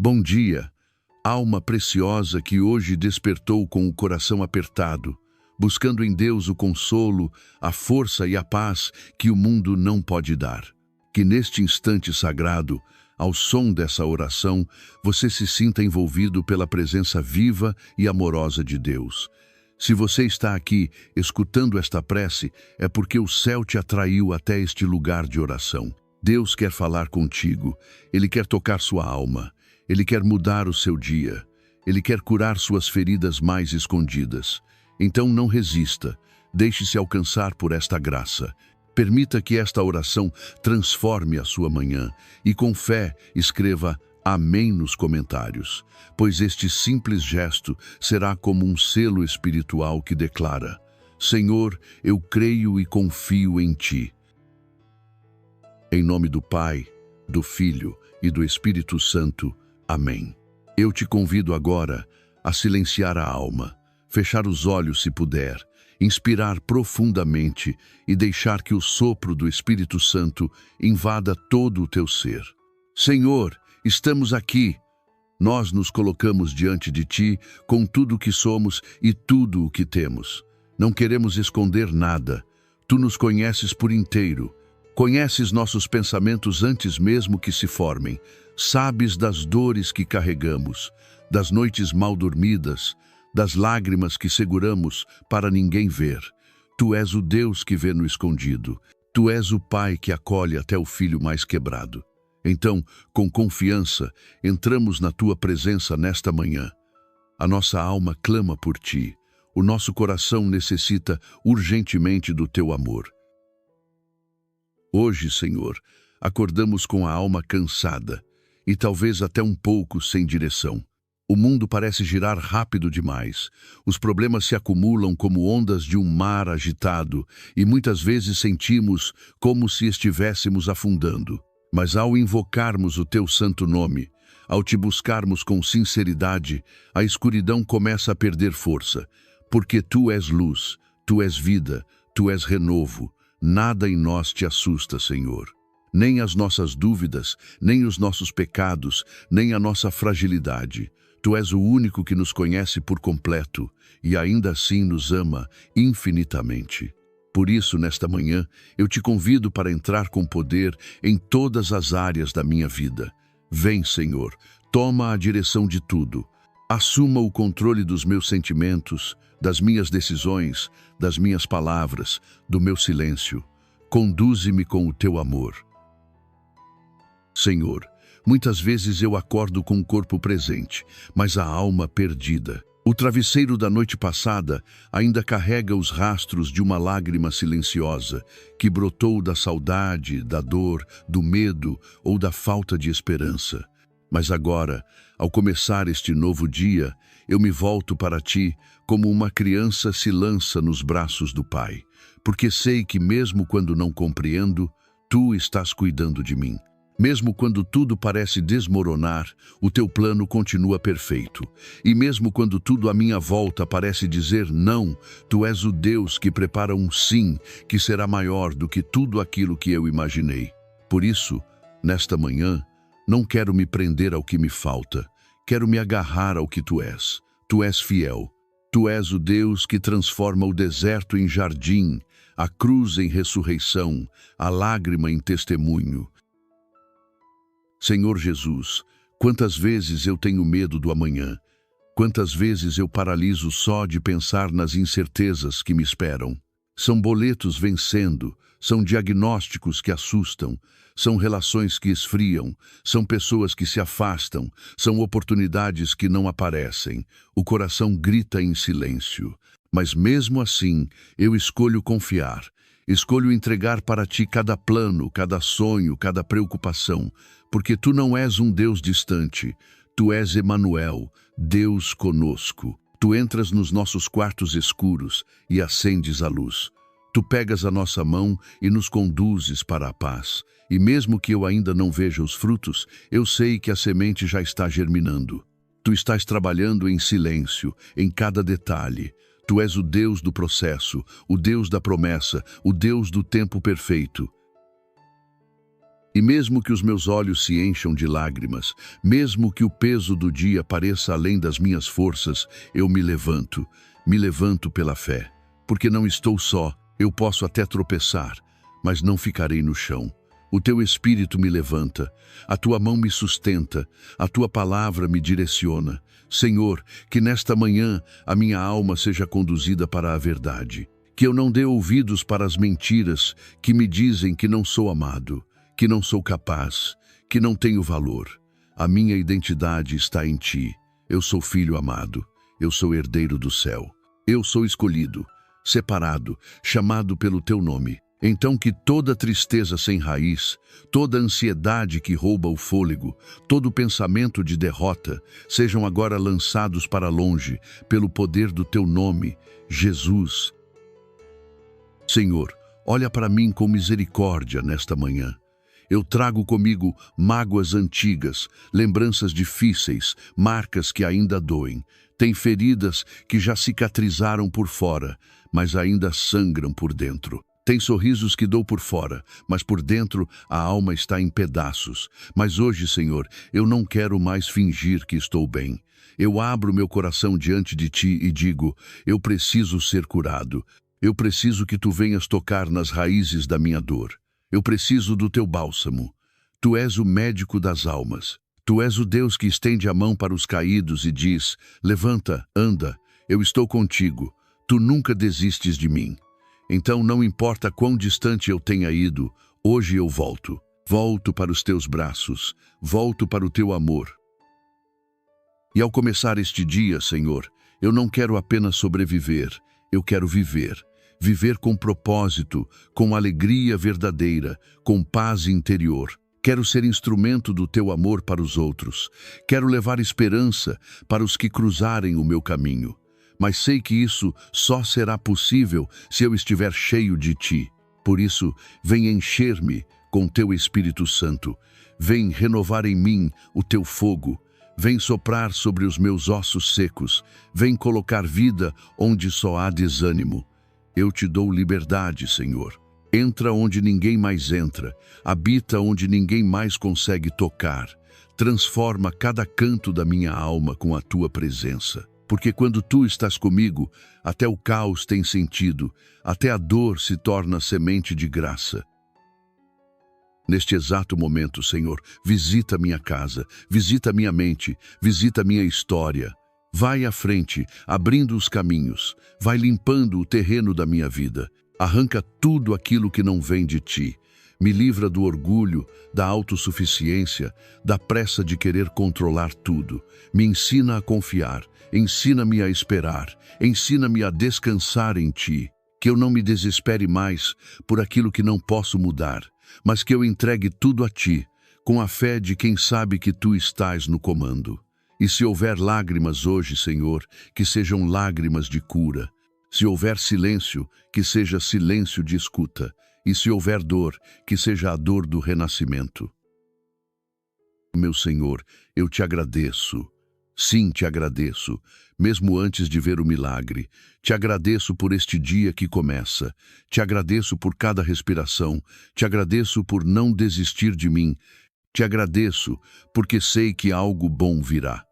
Bom dia, alma preciosa que hoje despertou com o coração apertado, buscando em Deus o consolo, a força e a paz que o mundo não pode dar. Que neste instante sagrado, ao som dessa oração, você se sinta envolvido pela presença viva e amorosa de Deus. Se você está aqui escutando esta prece, é porque o céu te atraiu até este lugar de oração. Deus quer falar contigo, Ele quer tocar sua alma, Ele quer mudar o seu dia, Ele quer curar suas feridas mais escondidas. Então não resista, deixe-se alcançar por esta graça. Permita que esta oração transforme a sua manhã e com fé escreva Amém nos comentários, pois este simples gesto será como um selo espiritual que declara: Senhor, eu creio e confio em Ti. Em nome do Pai, do Filho e do Espírito Santo. Amém. Eu te convido agora a silenciar a alma, fechar os olhos se puder, inspirar profundamente e deixar que o sopro do Espírito Santo invada todo o teu ser. Senhor, estamos aqui. Nós nos colocamos diante de Ti com tudo o que somos e tudo o que temos. Não queremos esconder nada. Tu nos conheces por inteiro. Conheces nossos pensamentos antes mesmo que se formem. Sabes das dores que carregamos, das noites mal dormidas, das lágrimas que seguramos para ninguém ver. Tu és o Deus que vê no escondido. Tu és o Pai que acolhe até o filho mais quebrado. Então, com confiança, entramos na Tua presença nesta manhã. A nossa alma clama por Ti. O nosso coração necessita urgentemente do Teu amor. Hoje, Senhor, acordamos com a alma cansada e talvez até um pouco sem direção. O mundo parece girar rápido demais. Os problemas se acumulam como ondas de um mar agitado e muitas vezes sentimos como se estivéssemos afundando. Mas ao invocarmos o Teu santo nome, ao Te buscarmos com sinceridade, a escuridão começa a perder força, porque Tu és luz, Tu és vida, Tu és renovo. Nada em nós te assusta, Senhor. Nem as nossas dúvidas, nem os nossos pecados, nem a nossa fragilidade. Tu és o único que nos conhece por completo e ainda assim nos ama infinitamente. Por isso, nesta manhã, eu te convido para entrar com poder em todas as áreas da minha vida. Vem, Senhor, toma a direção de tudo. Assuma o controle dos meus sentimentos, das minhas decisões, das minhas palavras, do meu silêncio. Conduze-me com o Teu amor. Senhor, muitas vezes eu acordo com o corpo presente, mas a alma perdida. O travesseiro da noite passada ainda carrega os rastros de uma lágrima silenciosa que brotou da saudade, da dor, do medo ou da falta de esperança. Mas agora, ao começar este novo dia, eu me volto para Ti como uma criança se lança nos braços do Pai, porque sei que mesmo quando não compreendo, Tu estás cuidando de mim. Mesmo quando tudo parece desmoronar, o Teu plano continua perfeito. E mesmo quando tudo à minha volta parece dizer não, Tu és o Deus que prepara um sim, que será maior do que tudo aquilo que eu imaginei. Por isso, nesta manhã, não quero me prender ao que me falta. Quero me agarrar ao que Tu és. Tu és fiel. Tu és o Deus que transforma o deserto em jardim, a cruz em ressurreição, a lágrima em testemunho. Senhor Jesus, quantas vezes eu tenho medo do amanhã, quantas vezes eu paraliso só de pensar nas incertezas que me esperam. São boletos vencendo, são diagnósticos que assustam, são relações que esfriam, são pessoas que se afastam, são oportunidades que não aparecem. O coração grita em silêncio. Mas mesmo assim, eu escolho confiar. Escolho entregar para Ti cada plano, cada sonho, cada preocupação, porque Tu não és um Deus distante. Tu és Emanuel, Deus conosco. Tu entras nos nossos quartos escuros e acendes a luz. Tu pegas a nossa mão e nos conduzes para a paz. E mesmo que eu ainda não veja os frutos, eu sei que a semente já está germinando. Tu estás trabalhando em silêncio, em cada detalhe. Tu és o Deus do processo, o Deus da promessa, o Deus do tempo perfeito. E mesmo que os meus olhos se encham de lágrimas, mesmo que o peso do dia pareça além das minhas forças, eu me levanto pela fé. Porque não estou só, eu posso até tropeçar, mas não ficarei no chão. O teu Espírito me levanta, a tua mão me sustenta, a tua palavra me direciona. Senhor, que nesta manhã a minha alma seja conduzida para a verdade. Que eu não dê ouvidos para as mentiras que me dizem que não sou amado, que não sou capaz, que não tenho valor. A minha identidade está em ti. Eu sou filho amado, eu sou herdeiro do céu. Eu sou escolhido, separado, chamado pelo teu nome. Então que toda tristeza sem raiz, toda ansiedade que rouba o fôlego, todo pensamento de derrota, sejam agora lançados para longe, pelo poder do teu nome, Jesus. Senhor, olha para mim com misericórdia nesta manhã. Eu trago comigo mágoas antigas, lembranças difíceis, marcas que ainda doem. Tem feridas que já cicatrizaram por fora, mas ainda sangram por dentro. Tem sorrisos que dou por fora, mas por dentro a alma está em pedaços. Mas hoje, Senhor, eu não quero mais fingir que estou bem. Eu abro meu coração diante de Ti e digo, eu preciso ser curado. Eu preciso que Tu venhas tocar nas raízes da minha dor. Eu preciso do Teu bálsamo. Tu és o médico das almas. Tu és o Deus que estende a mão para os caídos e diz, levanta, anda, eu estou contigo. Tu nunca desistes de mim. Então não importa quão distante eu tenha ido, hoje eu volto. Volto para os teus braços, volto para o teu amor. E ao começar este dia, Senhor, eu não quero apenas sobreviver, eu quero viver. Viver com propósito, com alegria verdadeira, com paz interior. Quero ser instrumento do teu amor para os outros. Quero levar esperança para os que cruzarem o meu caminho. Mas sei que isso só será possível se eu estiver cheio de Ti. Por isso, vem encher-me com Teu Espírito Santo. Vem renovar em mim o Teu fogo. Vem soprar sobre os meus ossos secos. Vem colocar vida onde só há desânimo. Eu Te dou liberdade, Senhor. Entra onde ninguém mais entra. Habita onde ninguém mais consegue tocar. Transforma cada canto da minha alma com a Tua presença. Porque quando Tu estás comigo, até o caos tem sentido, até a dor se torna semente de graça. Neste exato momento, Senhor, visita minha casa, visita minha mente, visita minha história. Vai à frente, abrindo os caminhos, vai limpando o terreno da minha vida. Arranca tudo aquilo que não vem de Ti. Me livra do orgulho, da autossuficiência, da pressa de querer controlar tudo. Me ensina a confiar. Ensina-me a esperar, ensina-me a descansar em Ti, que eu não me desespere mais por aquilo que não posso mudar, mas que eu entregue tudo a Ti, com a fé de quem sabe que Tu estás no comando. E se houver lágrimas hoje, Senhor, que sejam lágrimas de cura. Se houver silêncio, que seja silêncio de escuta. E se houver dor, que seja a dor do renascimento. Meu Senhor, eu Te agradeço. Sim, Te agradeço, mesmo antes de ver o milagre. Te agradeço por este dia que começa. Te agradeço por cada respiração. Te agradeço por não desistir de mim. Te agradeço porque sei que algo bom virá.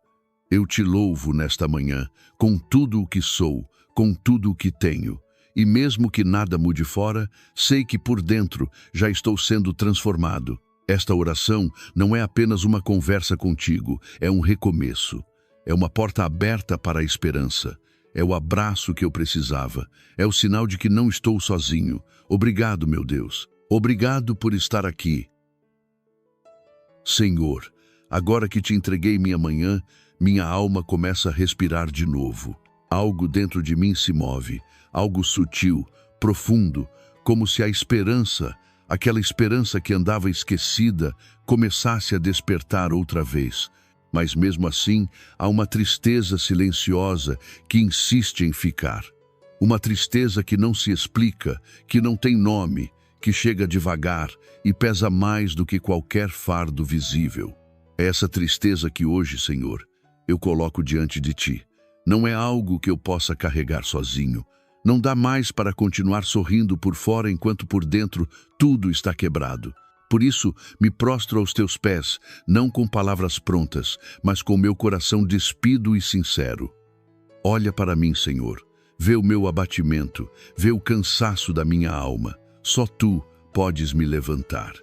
Eu Te louvo nesta manhã, com tudo o que sou, com tudo o que tenho. E mesmo que nada mude fora, sei que por dentro já estou sendo transformado. Esta oração não é apenas uma conversa contigo, é um recomeço. É uma porta aberta para a esperança. É o abraço que eu precisava. É o sinal de que não estou sozinho. Obrigado, meu Deus. Obrigado por estar aqui. Senhor, agora que Te entreguei minha manhã, minha alma começa a respirar de novo. Algo dentro de mim se move, algo sutil, profundo, como se a esperança, aquela esperança que andava esquecida, começasse a despertar outra vez. Mas mesmo assim, há uma tristeza silenciosa que insiste em ficar. Uma tristeza que não se explica, que não tem nome, que chega devagar e pesa mais do que qualquer fardo visível. É essa tristeza que hoje, Senhor, eu coloco diante de Ti. Não é algo que eu possa carregar sozinho. Não dá mais para continuar sorrindo por fora enquanto por dentro tudo está quebrado. Por isso, me prostro aos teus pés, não com palavras prontas, mas com meu coração despido e sincero. Olha para mim, Senhor. Vê o meu abatimento, vê o cansaço da minha alma. Só tu podes me levantar.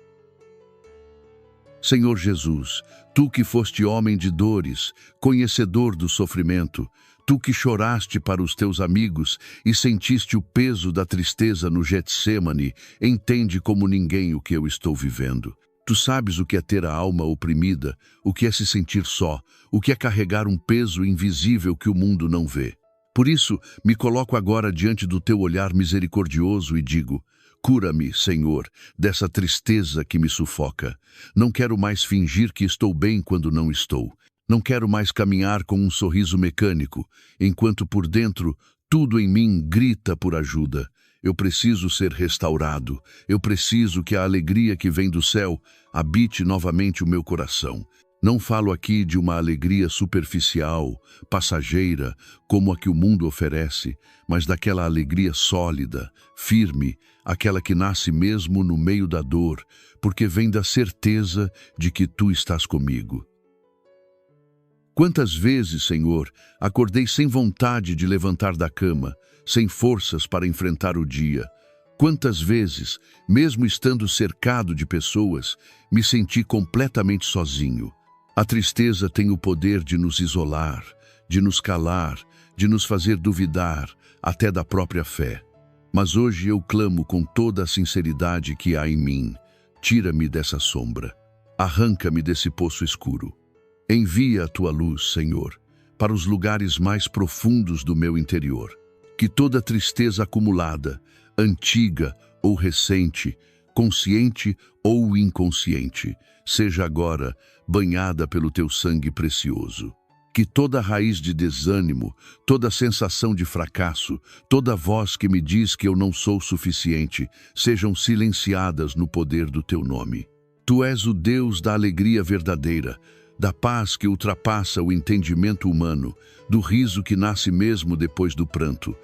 Senhor Jesus, tu que foste homem de dores, conhecedor do sofrimento, tu que choraste para os teus amigos e sentiste o peso da tristeza no Getsêmani, entende como ninguém o que eu estou vivendo. Tu sabes o que é ter a alma oprimida, o que é se sentir só, o que é carregar um peso invisível que o mundo não vê. Por isso, me coloco agora diante do teu olhar misericordioso e digo: cura-me, Senhor, dessa tristeza que me sufoca. Não quero mais fingir que estou bem quando não estou. Não quero mais caminhar com um sorriso mecânico, enquanto por dentro tudo em mim grita por ajuda. Eu preciso ser restaurado. Eu preciso que a alegria que vem do céu habite novamente o meu coração. Não falo aqui de uma alegria superficial, passageira, como a que o mundo oferece, mas daquela alegria sólida, firme, aquela que nasce mesmo no meio da dor, porque vem da certeza de que tu estás comigo. Quantas vezes, Senhor, acordei sem vontade de levantar da cama, sem forças para enfrentar o dia. Quantas vezes, mesmo estando cercado de pessoas, me senti completamente sozinho. A tristeza tem o poder de nos isolar, de nos calar, de nos fazer duvidar até da própria fé. Mas hoje eu clamo com toda a sinceridade que há em mim. Tira-me dessa sombra. Arranca-me desse poço escuro. Envia a tua luz, Senhor, para os lugares mais profundos do meu interior. Que toda tristeza acumulada, antiga ou recente, consciente ou inconsciente, seja agora banhada pelo teu sangue precioso. Que toda raiz de desânimo, toda sensação de fracasso, toda voz que me diz que eu não sou suficiente, sejam silenciadas no poder do teu nome. Tu és o Deus da alegria verdadeira, da paz que ultrapassa o entendimento humano, do riso que nasce mesmo depois do pranto.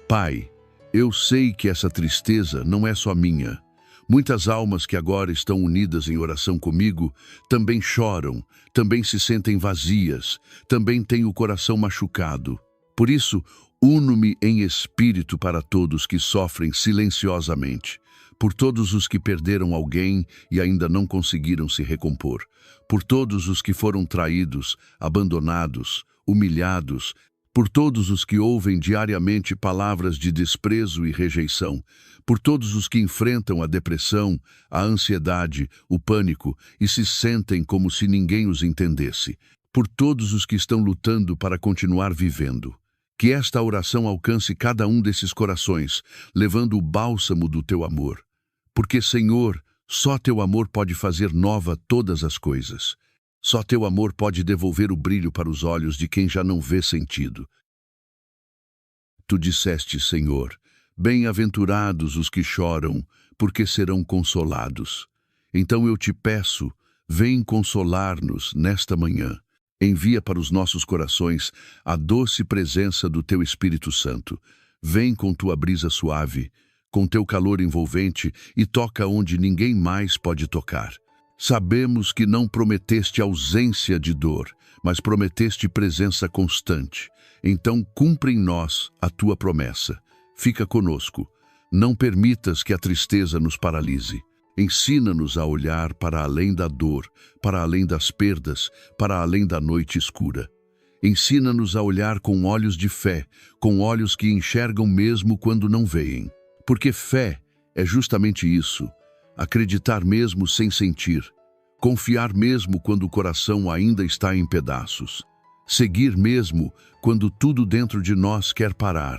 Pai, eu sei que essa tristeza não é só minha. Muitas almas que agora estão unidas em oração comigo também choram, também se sentem vazias, também têm o coração machucado. Por isso, uno-me em espírito para todos que sofrem silenciosamente, por todos os que perderam alguém e ainda não conseguiram se recompor, por todos os que foram traídos, abandonados, humilhados, por todos os que ouvem diariamente palavras de desprezo e rejeição, por todos os que enfrentam a depressão, a ansiedade, o pânico e se sentem como se ninguém os entendesse, por todos os que estão lutando para continuar vivendo. Que esta oração alcance cada um desses corações, levando o bálsamo do teu amor. Porque, Senhor, só teu amor pode fazer nova todas as coisas. Só teu amor pode devolver o brilho para os olhos de quem já não vê sentido. Tu disseste, Senhor, bem-aventurados os que choram, porque serão consolados. Então eu te peço, vem consolar-nos nesta manhã. Envia para os nossos corações a doce presença do teu Espírito Santo. Vem com tua brisa suave, com teu calor envolvente e toca onde ninguém mais pode tocar. Sabemos que não prometeste ausência de dor, mas prometeste presença constante. Então cumpre em nós a tua promessa. Fica conosco. Não permitas que a tristeza nos paralise. Ensina-nos a olhar para além da dor, para além das perdas, para além da noite escura. Ensina-nos a olhar com olhos de fé, com olhos que enxergam mesmo quando não veem. Porque fé é justamente isso. Acreditar mesmo sem sentir, confiar mesmo quando o coração ainda está em pedaços, seguir mesmo quando tudo dentro de nós quer parar.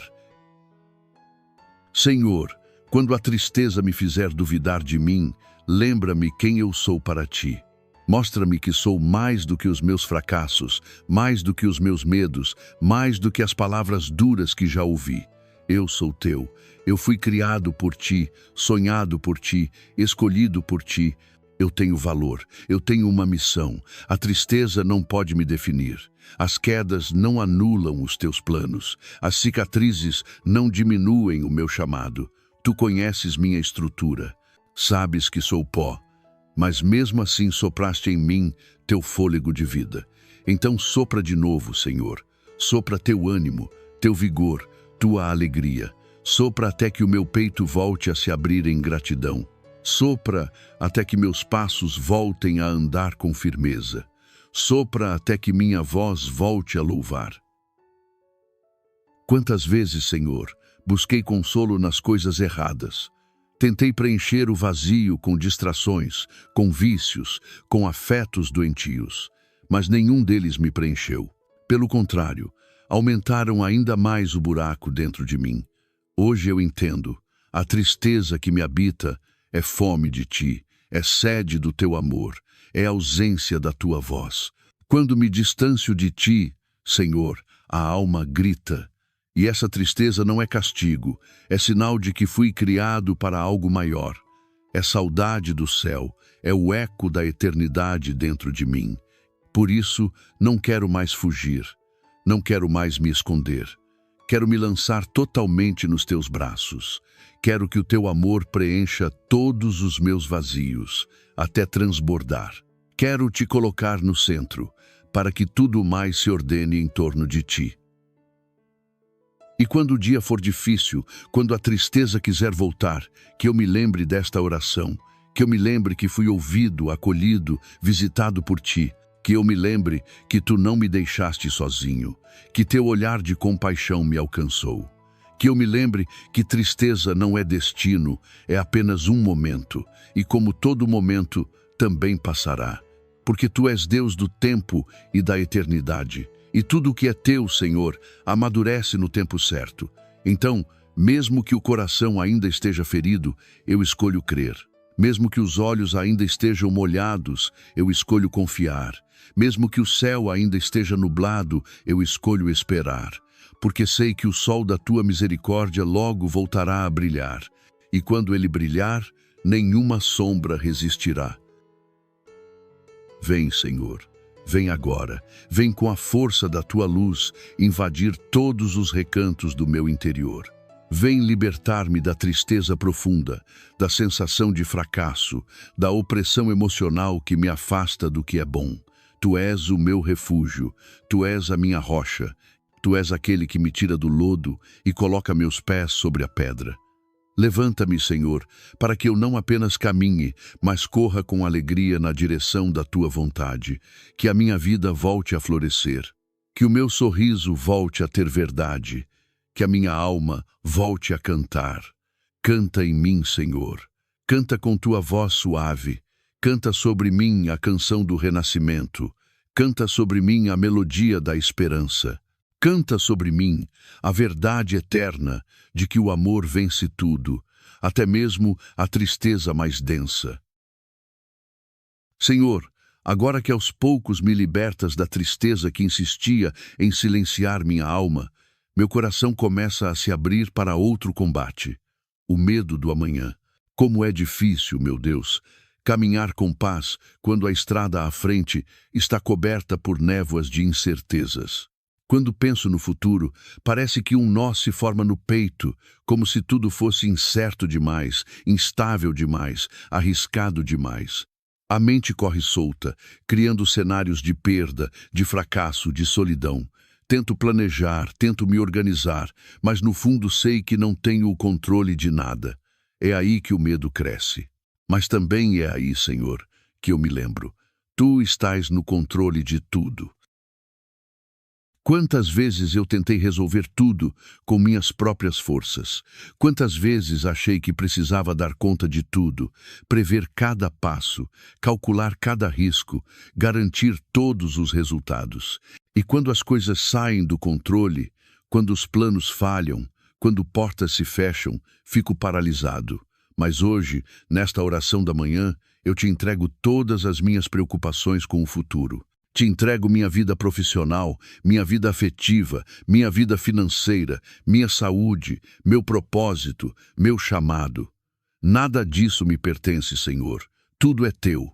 Senhor, quando a tristeza me fizer duvidar de mim, lembra-me quem eu sou para ti. Mostra-me que sou mais do que os meus fracassos, mais do que os meus medos, mais do que as palavras duras que já ouvi. Eu sou teu. Eu fui criado por ti, sonhado por ti, escolhido por ti. Eu tenho valor, eu tenho uma missão. A tristeza não pode me definir. As quedas não anulam os teus planos. As cicatrizes não diminuem o meu chamado. Tu conheces minha estrutura. Sabes que sou pó, mas mesmo assim sopraste em mim teu fôlego de vida. Então sopra de novo, Senhor. Sopra teu ânimo, teu vigor, tua alegria. Sopra até que o meu peito volte a se abrir em gratidão. Sopra até que meus passos voltem a andar com firmeza. Sopra até que minha voz volte a louvar. Quantas vezes, Senhor, busquei consolo nas coisas erradas. Tentei preencher o vazio com distrações, com vícios, com afetos doentios, mas nenhum deles me preencheu. Pelo contrário, aumentaram ainda mais o buraco dentro de mim. Hoje eu entendo, a tristeza que me habita é fome de ti, é sede do teu amor, é ausência da tua voz. Quando me distancio de ti, Senhor, a alma grita. E essa tristeza não é castigo, é sinal de que fui criado para algo maior. É saudade do céu, é o eco da eternidade dentro de mim. Por isso, não quero mais fugir, não quero mais me esconder. Quero me lançar totalmente nos teus braços. Quero que o teu amor preencha todos os meus vazios, até transbordar. Quero te colocar no centro, para que tudo mais se ordene em torno de ti. E quando o dia for difícil, quando a tristeza quiser voltar, que eu me lembre desta oração, que eu me lembre que fui ouvido, acolhido, visitado por ti, que eu me lembre que tu não me deixaste sozinho, que teu olhar de compaixão me alcançou, que eu me lembre que tristeza não é destino, é apenas um momento, e como todo momento, também passará, porque tu és Deus do tempo e da eternidade. E tudo o que é teu, Senhor, amadurece no tempo certo. Então, mesmo que o coração ainda esteja ferido, eu escolho crer. Mesmo que os olhos ainda estejam molhados, eu escolho confiar. Mesmo que o céu ainda esteja nublado, eu escolho esperar. Porque sei que o sol da tua misericórdia logo voltará a brilhar. E quando ele brilhar, nenhuma sombra resistirá. Vem, Senhor. Vem agora, vem com a força da tua luz invadir todos os recantos do meu interior. Vem libertar-me da tristeza profunda, da sensação de fracasso, da opressão emocional que me afasta do que é bom. Tu és o meu refúgio, tu és a minha rocha, tu és aquele que me tira do lodo e coloca meus pés sobre a pedra. Levanta-me, Senhor, para que eu não apenas caminhe, mas corra com alegria na direção da tua vontade, que a minha vida volte a florescer, que o meu sorriso volte a ter verdade, que a minha alma volte a cantar. Canta em mim, Senhor, canta com tua voz suave, canta sobre mim a canção do renascimento, canta sobre mim a melodia da esperança. Canta sobre mim a verdade eterna de que o amor vence tudo, até mesmo a tristeza mais densa. Senhor, agora que aos poucos me libertas da tristeza que insistia em silenciar minha alma, meu coração começa a se abrir para outro combate, o medo do amanhã. Como é difícil, meu Deus, caminhar com paz quando a estrada à frente está coberta por névoas de incertezas. Quando penso no futuro, parece que um nó se forma no peito, como se tudo fosse incerto demais, instável demais, arriscado demais. A mente corre solta, criando cenários de perda, de fracasso, de solidão. Tento planejar, tento me organizar, mas no fundo sei que não tenho o controle de nada. É aí que o medo cresce. Mas também é aí, Senhor, que eu me lembro. Tu estás no controle de tudo. Quantas vezes eu tentei resolver tudo com minhas próprias forças? Quantas vezes achei que precisava dar conta de tudo, prever cada passo, calcular cada risco, garantir todos os resultados? E quando as coisas saem do controle, quando os planos falham, quando portas se fecham, fico paralisado. Mas hoje, nesta oração da manhã, eu te entrego todas as minhas preocupações com o futuro. Te entrego minha vida profissional, minha vida afetiva, minha vida financeira, minha saúde, meu propósito, meu chamado. Nada disso me pertence, Senhor. Tudo é teu.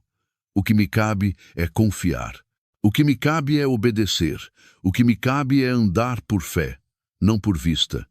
O que me cabe é confiar. O que me cabe é obedecer. O que me cabe é andar por fé, não por vista.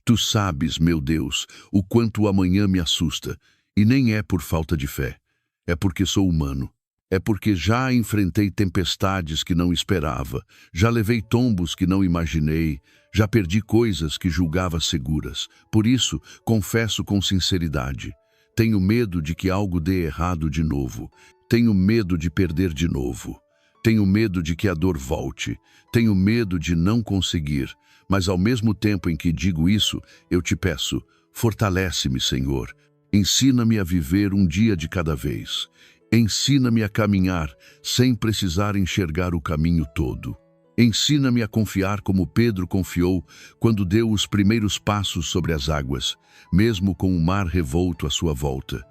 Tu sabes, meu Deus, o quanto o amanhã me assusta, e nem é por falta de fé. É porque sou humano. É porque já enfrentei tempestades que não esperava, já levei tombos que não imaginei, já perdi coisas que julgava seguras. Por isso, confesso com sinceridade, tenho medo de que algo dê errado de novo. Tenho medo de perder de novo. Tenho medo de que a dor volte. Tenho medo de não conseguir. Mas ao mesmo tempo em que digo isso, eu te peço, fortalece-me, Senhor. Ensina-me a viver um dia de cada vez. Ensina-me a caminhar sem precisar enxergar o caminho todo. Ensina-me a confiar como Pedro confiou quando deu os primeiros passos sobre as águas, mesmo com o mar revolto à sua volta.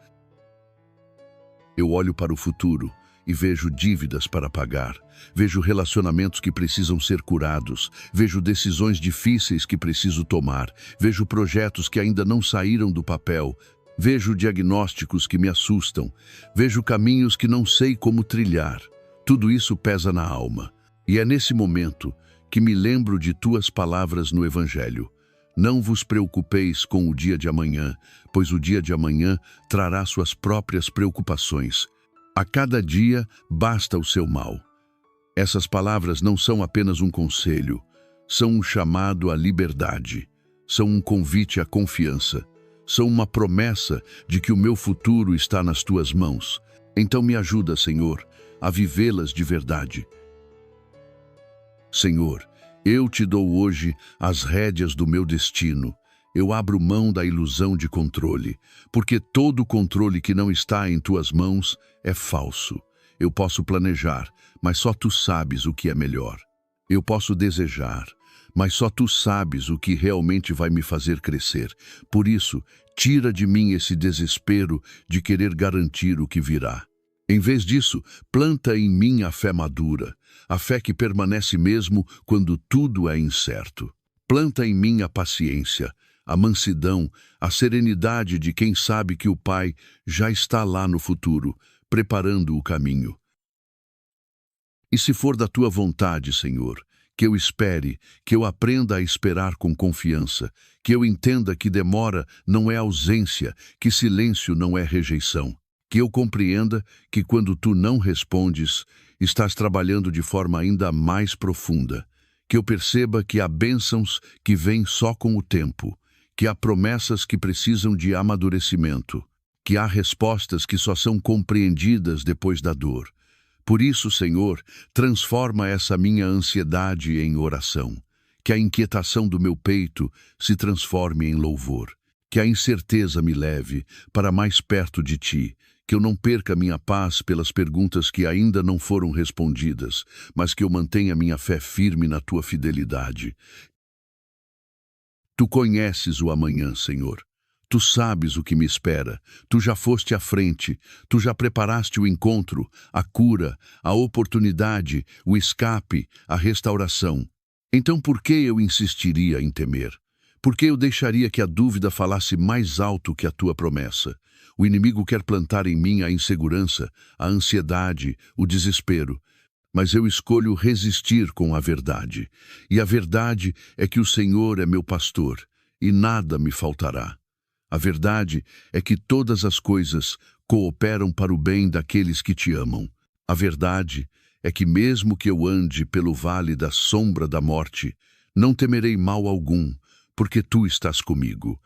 Eu olho para o futuro e vejo dívidas para pagar, vejo relacionamentos que precisam ser curados, vejo decisões difíceis que preciso tomar, vejo projetos que ainda não saíram do papel, vejo diagnósticos que me assustam, vejo caminhos que não sei como trilhar. Tudo isso pesa na alma. E é nesse momento que me lembro de tuas palavras no Evangelho. Não vos preocupeis com o dia de amanhã, pois o dia de amanhã trará suas próprias preocupações. A cada dia basta o seu mal. Essas palavras não são apenas um conselho, são um chamado à liberdade, são um convite à confiança. São uma promessa de que o meu futuro está nas tuas mãos. Então me ajuda, Senhor, a vivê-las de verdade. Senhor, eu te dou hoje as rédeas do meu destino. Eu abro mão da ilusão de controle, porque todo controle que não está em tuas mãos é falso. Eu posso planejar, mas só tu sabes o que é melhor. Eu posso desejar, mas só tu sabes o que realmente vai me fazer crescer. Por isso, tira de mim esse desespero de querer garantir o que virá. Em vez disso, planta em mim a fé madura, a fé que permanece mesmo quando tudo é incerto. Planta em mim a paciência, a mansidão, a serenidade de quem sabe que o Pai já está lá no futuro, preparando o caminho. E se for da tua vontade, Senhor, que eu espere, que eu aprenda a esperar com confiança, que eu entenda que demora não é ausência, que silêncio não é rejeição, que eu compreenda que quando tu não respondes, estás trabalhando de forma ainda mais profunda, que eu perceba que há bênçãos que vêm só com o tempo, que há promessas que precisam de amadurecimento, que há respostas que só são compreendidas depois da dor. Por isso, Senhor, transforma essa minha ansiedade em oração, que a inquietação do meu peito se transforme em louvor, que a incerteza me leve para mais perto de Ti, que eu não perca minha paz pelas perguntas que ainda não foram respondidas, mas que eu mantenha minha fé firme na Tua fidelidade. Tu conheces o amanhã, Senhor. Tu sabes o que me espera, tu já foste à frente, tu já preparaste o encontro, a cura, a oportunidade, o escape, a restauração. Então por que eu insistiria em temer? Por que eu deixaria que a dúvida falasse mais alto que a tua promessa? O inimigo quer plantar em mim a insegurança, a ansiedade, o desespero. Mas eu escolho resistir com a verdade. E a verdade é que o Senhor é meu pastor, e nada me faltará. A verdade é que todas as coisas cooperam para o bem daqueles que te amam. A verdade é que mesmo que eu ande pelo vale da sombra da morte, não temerei mal algum, porque tu estás comigo.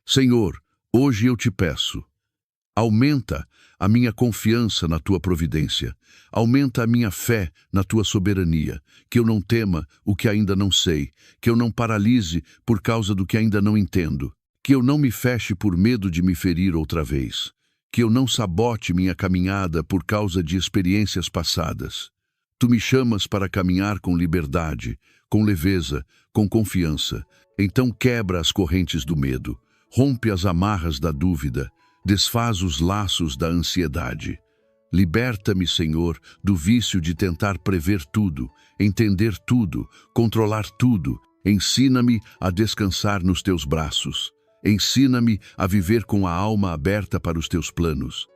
Senhor, hoje eu te peço, aumenta a minha confiança na tua providência, aumenta a minha fé na tua soberania, que eu não tema o que ainda não sei, que eu não paralise por causa do que ainda não entendo, que eu não me feche por medo de me ferir outra vez, que eu não sabote minha caminhada por causa de experiências passadas. Tu me chamas para caminhar com liberdade, com leveza, com confiança. Então quebra as correntes do medo, rompe as amarras da dúvida, desfaz os laços da ansiedade. Liberta-me, Senhor, do vício de tentar prever tudo, entender tudo, controlar tudo. Ensina-me a descansar nos teus braços. Ensina-me a viver com a alma aberta para os teus planos.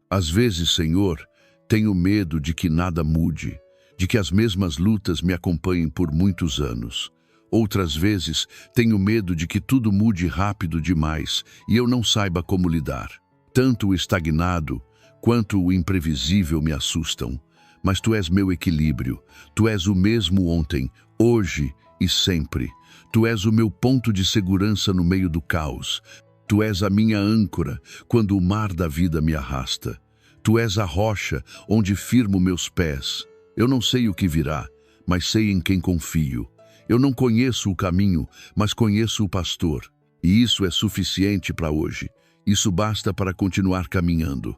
Às vezes, Senhor, tenho medo de que nada mude, de que as mesmas lutas me acompanhem por muitos anos. Outras vezes, tenho medo de que tudo mude rápido demais e eu não saiba como lidar. Tanto o estagnado quanto o imprevisível me assustam. Mas tu és meu equilíbrio. Tu és o mesmo ontem, hoje e sempre. Tu és o meu ponto de segurança no meio do caos. Tu és a minha âncora quando o mar da vida me arrasta. Tu és a rocha onde firmo meus pés. Eu não sei o que virá, mas sei em quem confio. Eu não conheço o caminho, mas conheço o pastor. E isso é suficiente para hoje. Isso basta para continuar caminhando.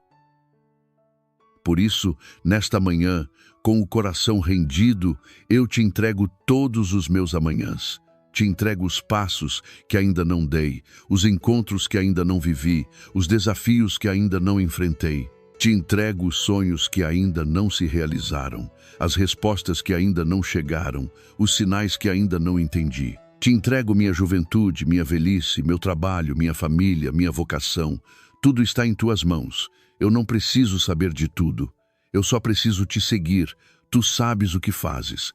Por isso, nesta manhã, com o coração rendido, eu te entrego todos os meus amanhãs. Te entrego os passos que ainda não dei, os encontros que ainda não vivi, os desafios que ainda não enfrentei. Te entrego os sonhos que ainda não se realizaram, as respostas que ainda não chegaram, os sinais que ainda não entendi. Te entrego minha juventude, minha velhice, meu trabalho, minha família, minha vocação. Tudo está em tuas mãos. Eu não preciso saber de tudo. Eu só preciso te seguir. Tu sabes o que fazes.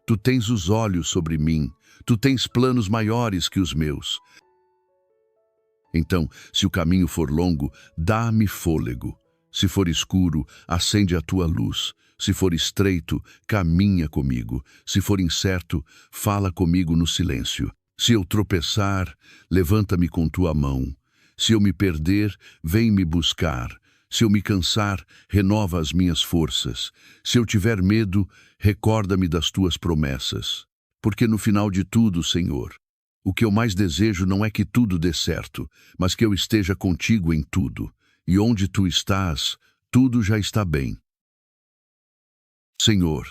Tu tens os olhos sobre mim. Tu tens planos maiores que os meus. Então, se o caminho for longo, dá-me fôlego. Se for escuro, acende a tua luz. Se for estreito, caminha comigo. Se for incerto, fala comigo no silêncio. Se eu tropeçar, levanta-me com tua mão. Se eu me perder, vem me buscar. Se eu me cansar, renova as minhas forças. Se eu tiver medo, recorda-me das tuas promessas. Porque no final de tudo, Senhor, o que eu mais desejo não é que tudo dê certo, mas que eu esteja contigo em tudo. E onde tu estás, tudo já está bem. Senhor,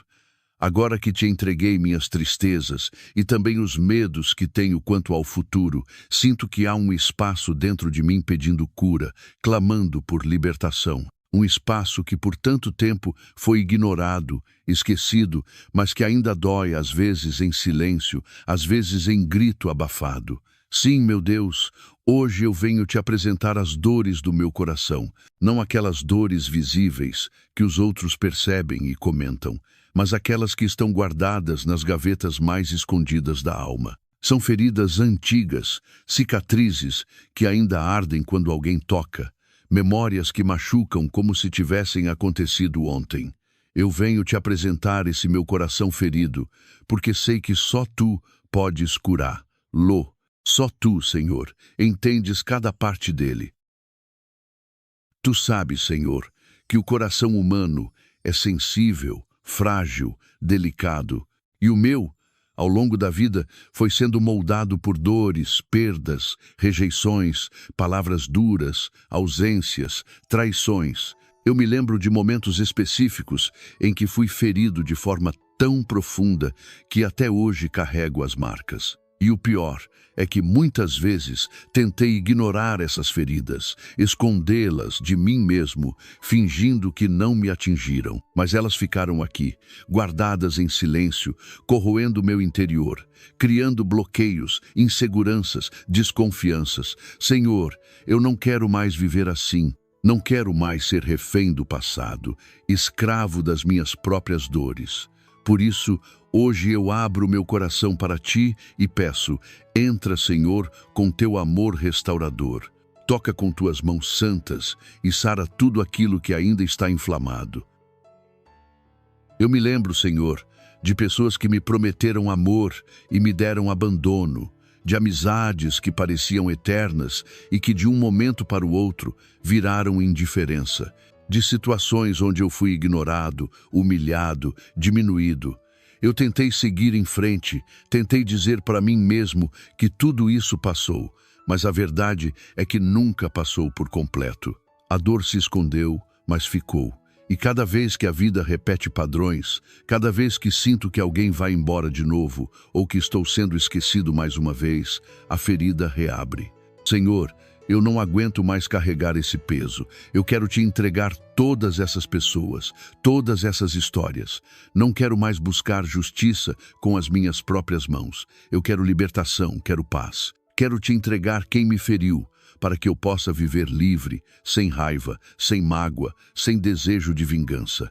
agora que te entreguei minhas tristezas e também os medos que tenho quanto ao futuro, sinto que há um espaço dentro de mim pedindo cura, clamando por libertação. Um espaço que por tanto tempo foi ignorado, esquecido, mas que ainda dói às vezes em silêncio, às vezes em grito abafado. Sim, meu Deus, hoje eu venho te apresentar as dores do meu coração, não aquelas dores visíveis que os outros percebem e comentam, mas aquelas que estão guardadas nas gavetas mais escondidas da alma. São feridas antigas, cicatrizes que ainda ardem quando alguém toca, memórias que machucam como se tivessem acontecido ontem. Eu venho te apresentar esse meu coração ferido, porque sei que só tu podes curar. Só tu, Senhor, entendes cada parte dele. Tu sabes, Senhor, que o coração humano é sensível, frágil, delicado, e o meu, ao longo da vida, foi sendo moldado por dores, perdas, rejeições, palavras duras, ausências, traições. Eu me lembro de momentos específicos em que fui ferido de forma tão profunda que até hoje carrego as marcas. E o pior é que muitas vezes tentei ignorar essas feridas, escondê-las de mim mesmo, fingindo que não me atingiram. Mas elas ficaram aqui, guardadas em silêncio, corroendo meu interior, criando bloqueios, inseguranças, desconfianças. Senhor, eu não quero mais viver assim. Não quero mais ser refém do passado, escravo das minhas próprias dores. Por isso, hoje eu abro meu coração para ti e peço, entra, Senhor, com teu amor restaurador. Toca com tuas mãos santas e sara tudo aquilo que ainda está inflamado. Eu me lembro, Senhor, de pessoas que me prometeram amor e me deram abandono, de amizades que pareciam eternas e que de um momento para o outro viraram indiferença, de situações onde eu fui ignorado, humilhado, diminuído. Eu tentei seguir em frente, tentei dizer para mim mesmo que tudo isso passou, mas a verdade é que nunca passou por completo. A dor se escondeu, mas ficou. E cada vez que a vida repete padrões, cada vez que sinto que alguém vai embora de novo ou que estou sendo esquecido mais uma vez, a ferida reabre. Senhor, eu não aguento mais carregar esse peso. Eu quero te entregar todas essas pessoas, todas essas histórias. Não quero mais buscar justiça com as minhas próprias mãos. Eu quero libertação, quero paz. Quero te entregar quem me feriu, para que eu possa viver livre, sem raiva, sem mágoa, sem desejo de vingança.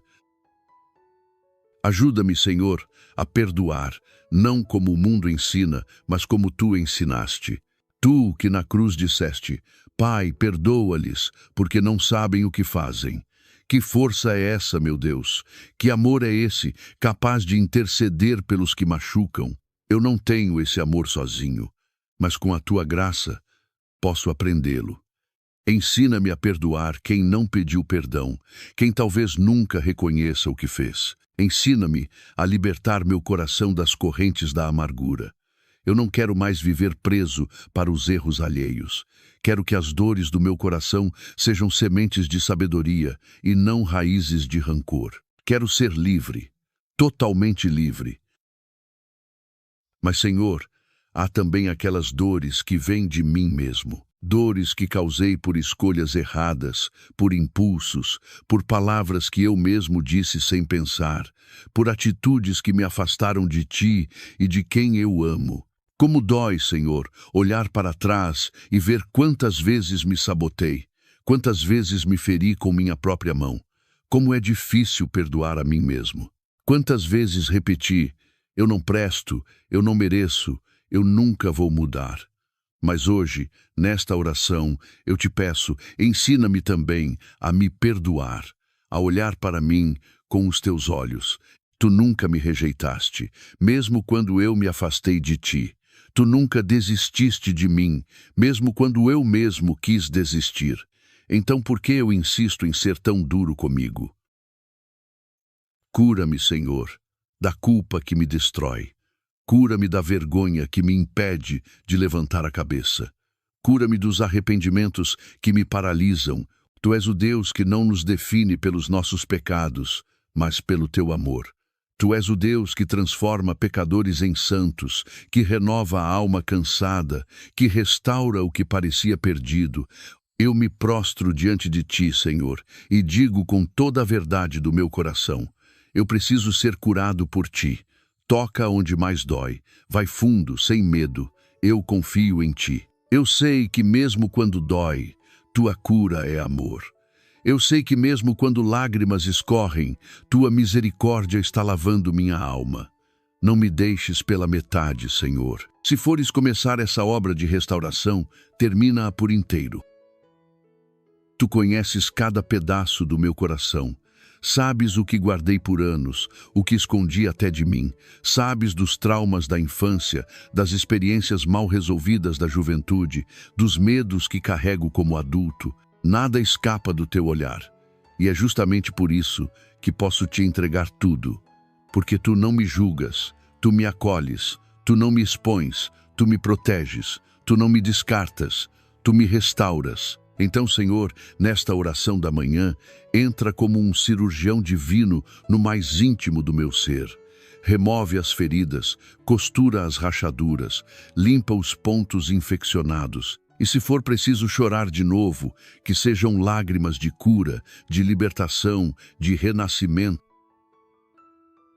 Ajuda-me, Senhor, a perdoar, não como o mundo ensina, mas como tu ensinaste. Tu que na cruz disseste: Pai, perdoa-lhes, porque não sabem o que fazem. Que força é essa, meu Deus? Que amor é esse, capaz de interceder pelos que machucam? Eu não tenho esse amor sozinho, mas com a tua graça posso aprendê-lo. Ensina-me a perdoar quem não pediu perdão, quem talvez nunca reconheça o que fez. Ensina-me a libertar meu coração das correntes da amargura. Eu não quero mais viver preso para os erros alheios. Quero que as dores do meu coração sejam sementes de sabedoria e não raízes de rancor. Quero ser livre, totalmente livre. Mas, Senhor, há também aquelas dores que vêm de mim mesmo. Dores que causei por escolhas erradas, por impulsos, por palavras que eu mesmo disse sem pensar, por atitudes que me afastaram de ti e de quem eu amo. Como dói, Senhor, olhar para trás e ver quantas vezes me sabotei, quantas vezes me feri com minha própria mão. Como é difícil perdoar a mim mesmo. Quantas vezes repeti: eu não presto, eu não mereço, eu nunca vou mudar. Mas hoje, nesta oração, eu te peço, ensina-me também a me perdoar, a olhar para mim com os teus olhos. Tu nunca me rejeitaste, mesmo quando eu me afastei de ti. Tu nunca desististe de mim, mesmo quando eu mesmo quis desistir. Então por que eu insisto em ser tão duro comigo? Cura-me, Senhor, da culpa que me destrói. Cura-me da vergonha que me impede de levantar a cabeça. Cura-me dos arrependimentos que me paralisam. Tu és o Deus que não nos define pelos nossos pecados, mas pelo teu amor. Tu és o Deus que transforma pecadores em santos, que renova a alma cansada, que restaura o que parecia perdido. Eu me prostro diante de ti, Senhor, e digo com toda a verdade do meu coração: eu preciso ser curado por ti. Toca onde mais dói, vai fundo, sem medo, eu confio em ti. Eu sei que mesmo quando dói, tua cura é amor. Eu sei que mesmo quando lágrimas escorrem, tua misericórdia está lavando minha alma. Não me deixes pela metade, Senhor. Se fores começar essa obra de restauração, termina-a por inteiro. Tu conheces cada pedaço do meu coração. Sabes o que guardei por anos, o que escondi até de mim. Sabes dos traumas da infância, das experiências mal resolvidas da juventude, dos medos que carrego como adulto. Nada escapa do teu olhar. E é justamente por isso que posso te entregar tudo. Porque tu não me julgas, tu me acolhes, tu não me expões, tu me proteges, tu não me descartas, tu me restauras. Então, Senhor, nesta oração da manhã, entra como um cirurgião divino no mais íntimo do meu ser. Remove as feridas, costura as rachaduras, limpa os pontos infeccionados. E se for preciso chorar de novo, que sejam lágrimas de cura, de libertação, de renascimento.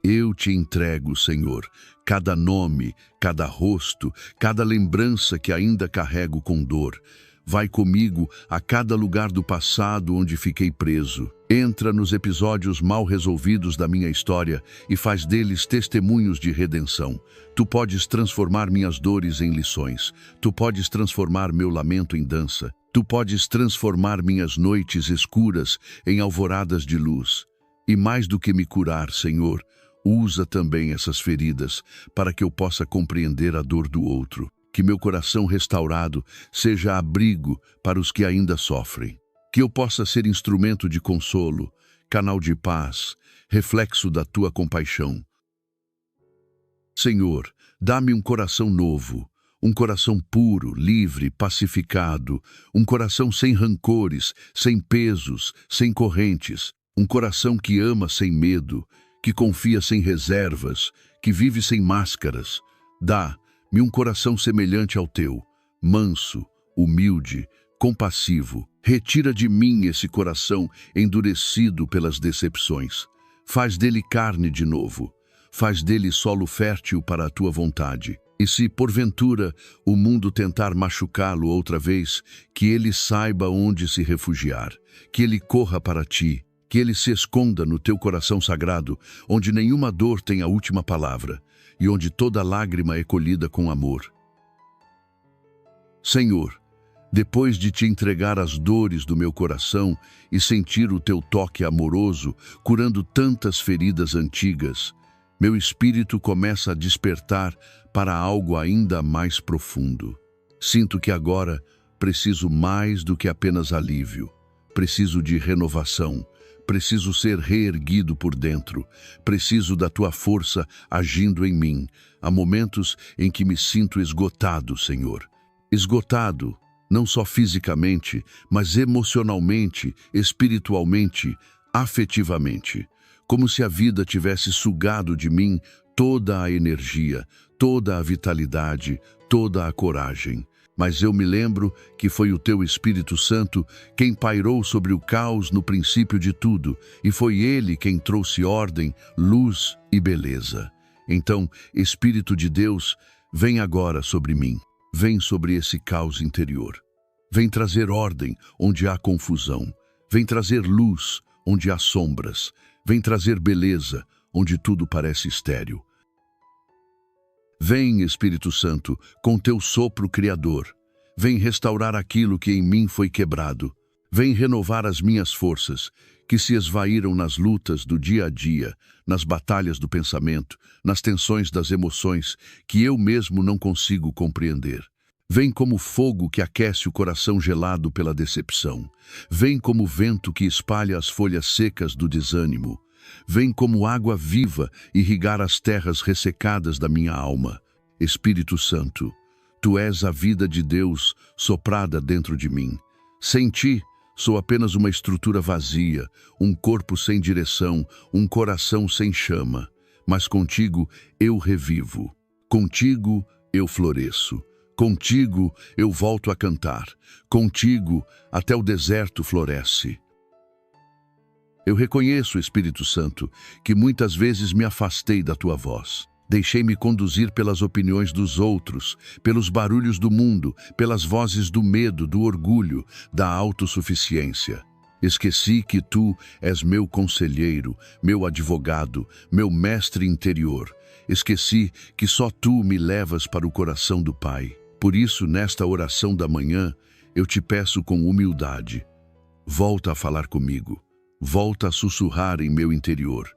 Eu te entrego, Senhor, cada nome, cada rosto, cada lembrança que ainda carrego com dor. Vai comigo a cada lugar do passado onde fiquei preso. Entra nos episódios mal resolvidos da minha história e faz deles testemunhos de redenção. Tu podes transformar minhas dores em lições. Tu podes transformar meu lamento em dança. Tu podes transformar minhas noites escuras em alvoradas de luz. E mais do que me curar, Senhor, usa também essas feridas para que eu possa compreender a dor do outro. Que meu coração restaurado seja abrigo para os que ainda sofrem. Que eu possa ser instrumento de consolo, canal de paz, reflexo da tua compaixão. Senhor, dá-me um coração novo, um coração puro, livre, pacificado, um coração sem rancores, sem pesos, sem correntes, um coração que ama sem medo, que confia sem reservas, que vive sem máscaras. Dá-me um coração semelhante ao teu, manso, humilde, compassivo. Retira de mim esse coração endurecido pelas decepções. Faz dele carne de novo. Faz dele solo fértil para a tua vontade. E se, porventura, o mundo tentar machucá-lo outra vez, que ele saiba onde se refugiar, que ele corra para ti, Que ele se esconda no teu coração sagrado, onde nenhuma dor tem a última palavra e onde toda lágrima é colhida com amor. Senhor, depois de te entregar as dores do meu coração e sentir o teu toque amoroso, curando tantas feridas antigas, meu espírito começa a despertar para algo ainda mais profundo. Sinto que agora preciso mais do que apenas alívio. Preciso de renovação. Preciso ser reerguido por dentro. Preciso da tua força agindo em mim. Há momentos em que me sinto esgotado, Senhor. Esgotado, não só fisicamente, mas emocionalmente, espiritualmente, afetivamente. Como se a vida tivesse sugado de mim toda a energia, toda a vitalidade, toda a coragem. Mas eu me lembro que foi o teu Espírito Santo quem pairou sobre o caos no princípio de tudo, e foi ele quem trouxe ordem, luz e beleza. Então, Espírito de Deus, vem agora sobre mim. Vem sobre esse caos interior. Vem trazer ordem onde há confusão. Vem trazer luz onde há sombras. Vem trazer beleza onde tudo parece estéril. Vem, Espírito Santo, com teu sopro criador. Vem restaurar aquilo que em mim foi quebrado. Vem renovar as minhas forças, que se esvaíram nas lutas do dia a dia, nas batalhas do pensamento, nas tensões das emoções, que eu mesmo não consigo compreender. Vem como fogo que aquece o coração gelado pela decepção. Vem como vento que espalha as folhas secas do desânimo. Vem como água viva irrigar as terras ressecadas da minha alma. Espírito Santo, tu és a vida de Deus soprada dentro de mim. Sem ti, sou apenas uma estrutura vazia, um corpo sem direção, um coração sem chama. Mas contigo eu revivo. Contigo eu floresço. Contigo eu volto a cantar. Contigo até o deserto floresce. Eu reconheço, Espírito Santo, que muitas vezes me afastei da tua voz. Deixei-me conduzir pelas opiniões dos outros, pelos barulhos do mundo, pelas vozes do medo, do orgulho, da autossuficiência. Esqueci que tu és meu conselheiro, meu advogado, meu mestre interior. Esqueci que só tu me levas para o coração do Pai. Por isso, nesta oração da manhã, eu te peço com humildade. Volta a falar comigo. Volta a sussurrar em meu interior.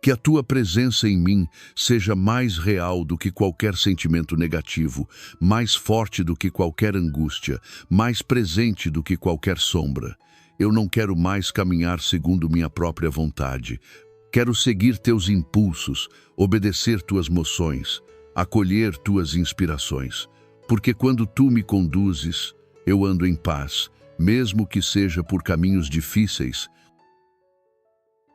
Que a tua presença em mim seja mais real do que qualquer sentimento negativo, mais forte do que qualquer angústia, mais presente do que qualquer sombra. Eu não quero mais caminhar segundo minha própria vontade. Quero seguir teus impulsos, obedecer tuas moções, acolher tuas inspirações. Porque quando tu me conduzes, eu ando em paz, mesmo que seja por caminhos difíceis.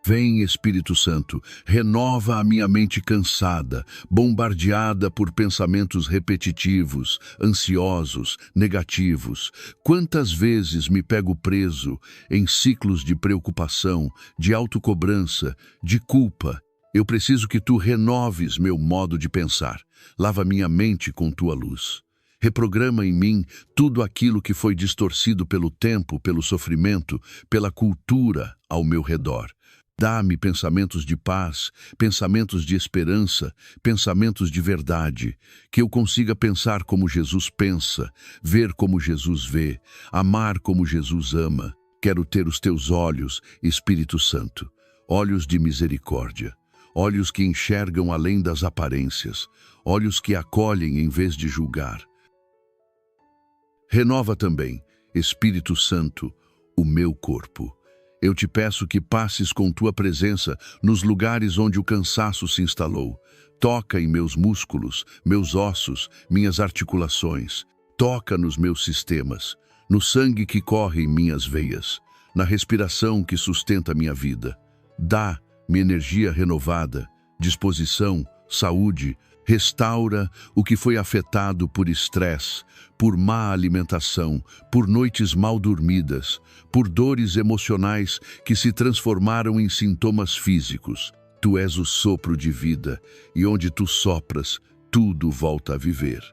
Vem, Espírito Santo, renova a minha mente cansada, bombardeada por pensamentos repetitivos, ansiosos, negativos. Quantas vezes me pego preso em ciclos de preocupação, de autocobrança, de culpa. Eu preciso que tu renoves meu modo de pensar. Lava minha mente com tua luz. Reprograma em mim tudo aquilo que foi distorcido pelo tempo, pelo sofrimento, pela cultura ao meu redor. Dá-me pensamentos de paz, pensamentos de esperança, pensamentos de verdade, que eu consiga pensar como Jesus pensa, ver como Jesus vê, amar como Jesus ama. Quero ter os teus olhos, Espírito Santo, olhos de misericórdia, olhos que enxergam além das aparências, olhos que acolhem em vez de julgar. Renova também, Espírito Santo, o meu corpo. Eu te peço que passes com tua presença nos lugares onde o cansaço se instalou. Toca em meus músculos, meus ossos, minhas articulações. Toca nos meus sistemas, no sangue que corre em minhas veias, na respiração que sustenta minha vida. Dá-me energia renovada, disposição, saúde. Restaura o que foi afetado por estresse, por má alimentação, por noites mal dormidas, por dores emocionais que se transformaram em sintomas físicos. Tu és o sopro de vida, e onde tu sopras, tudo volta a viver.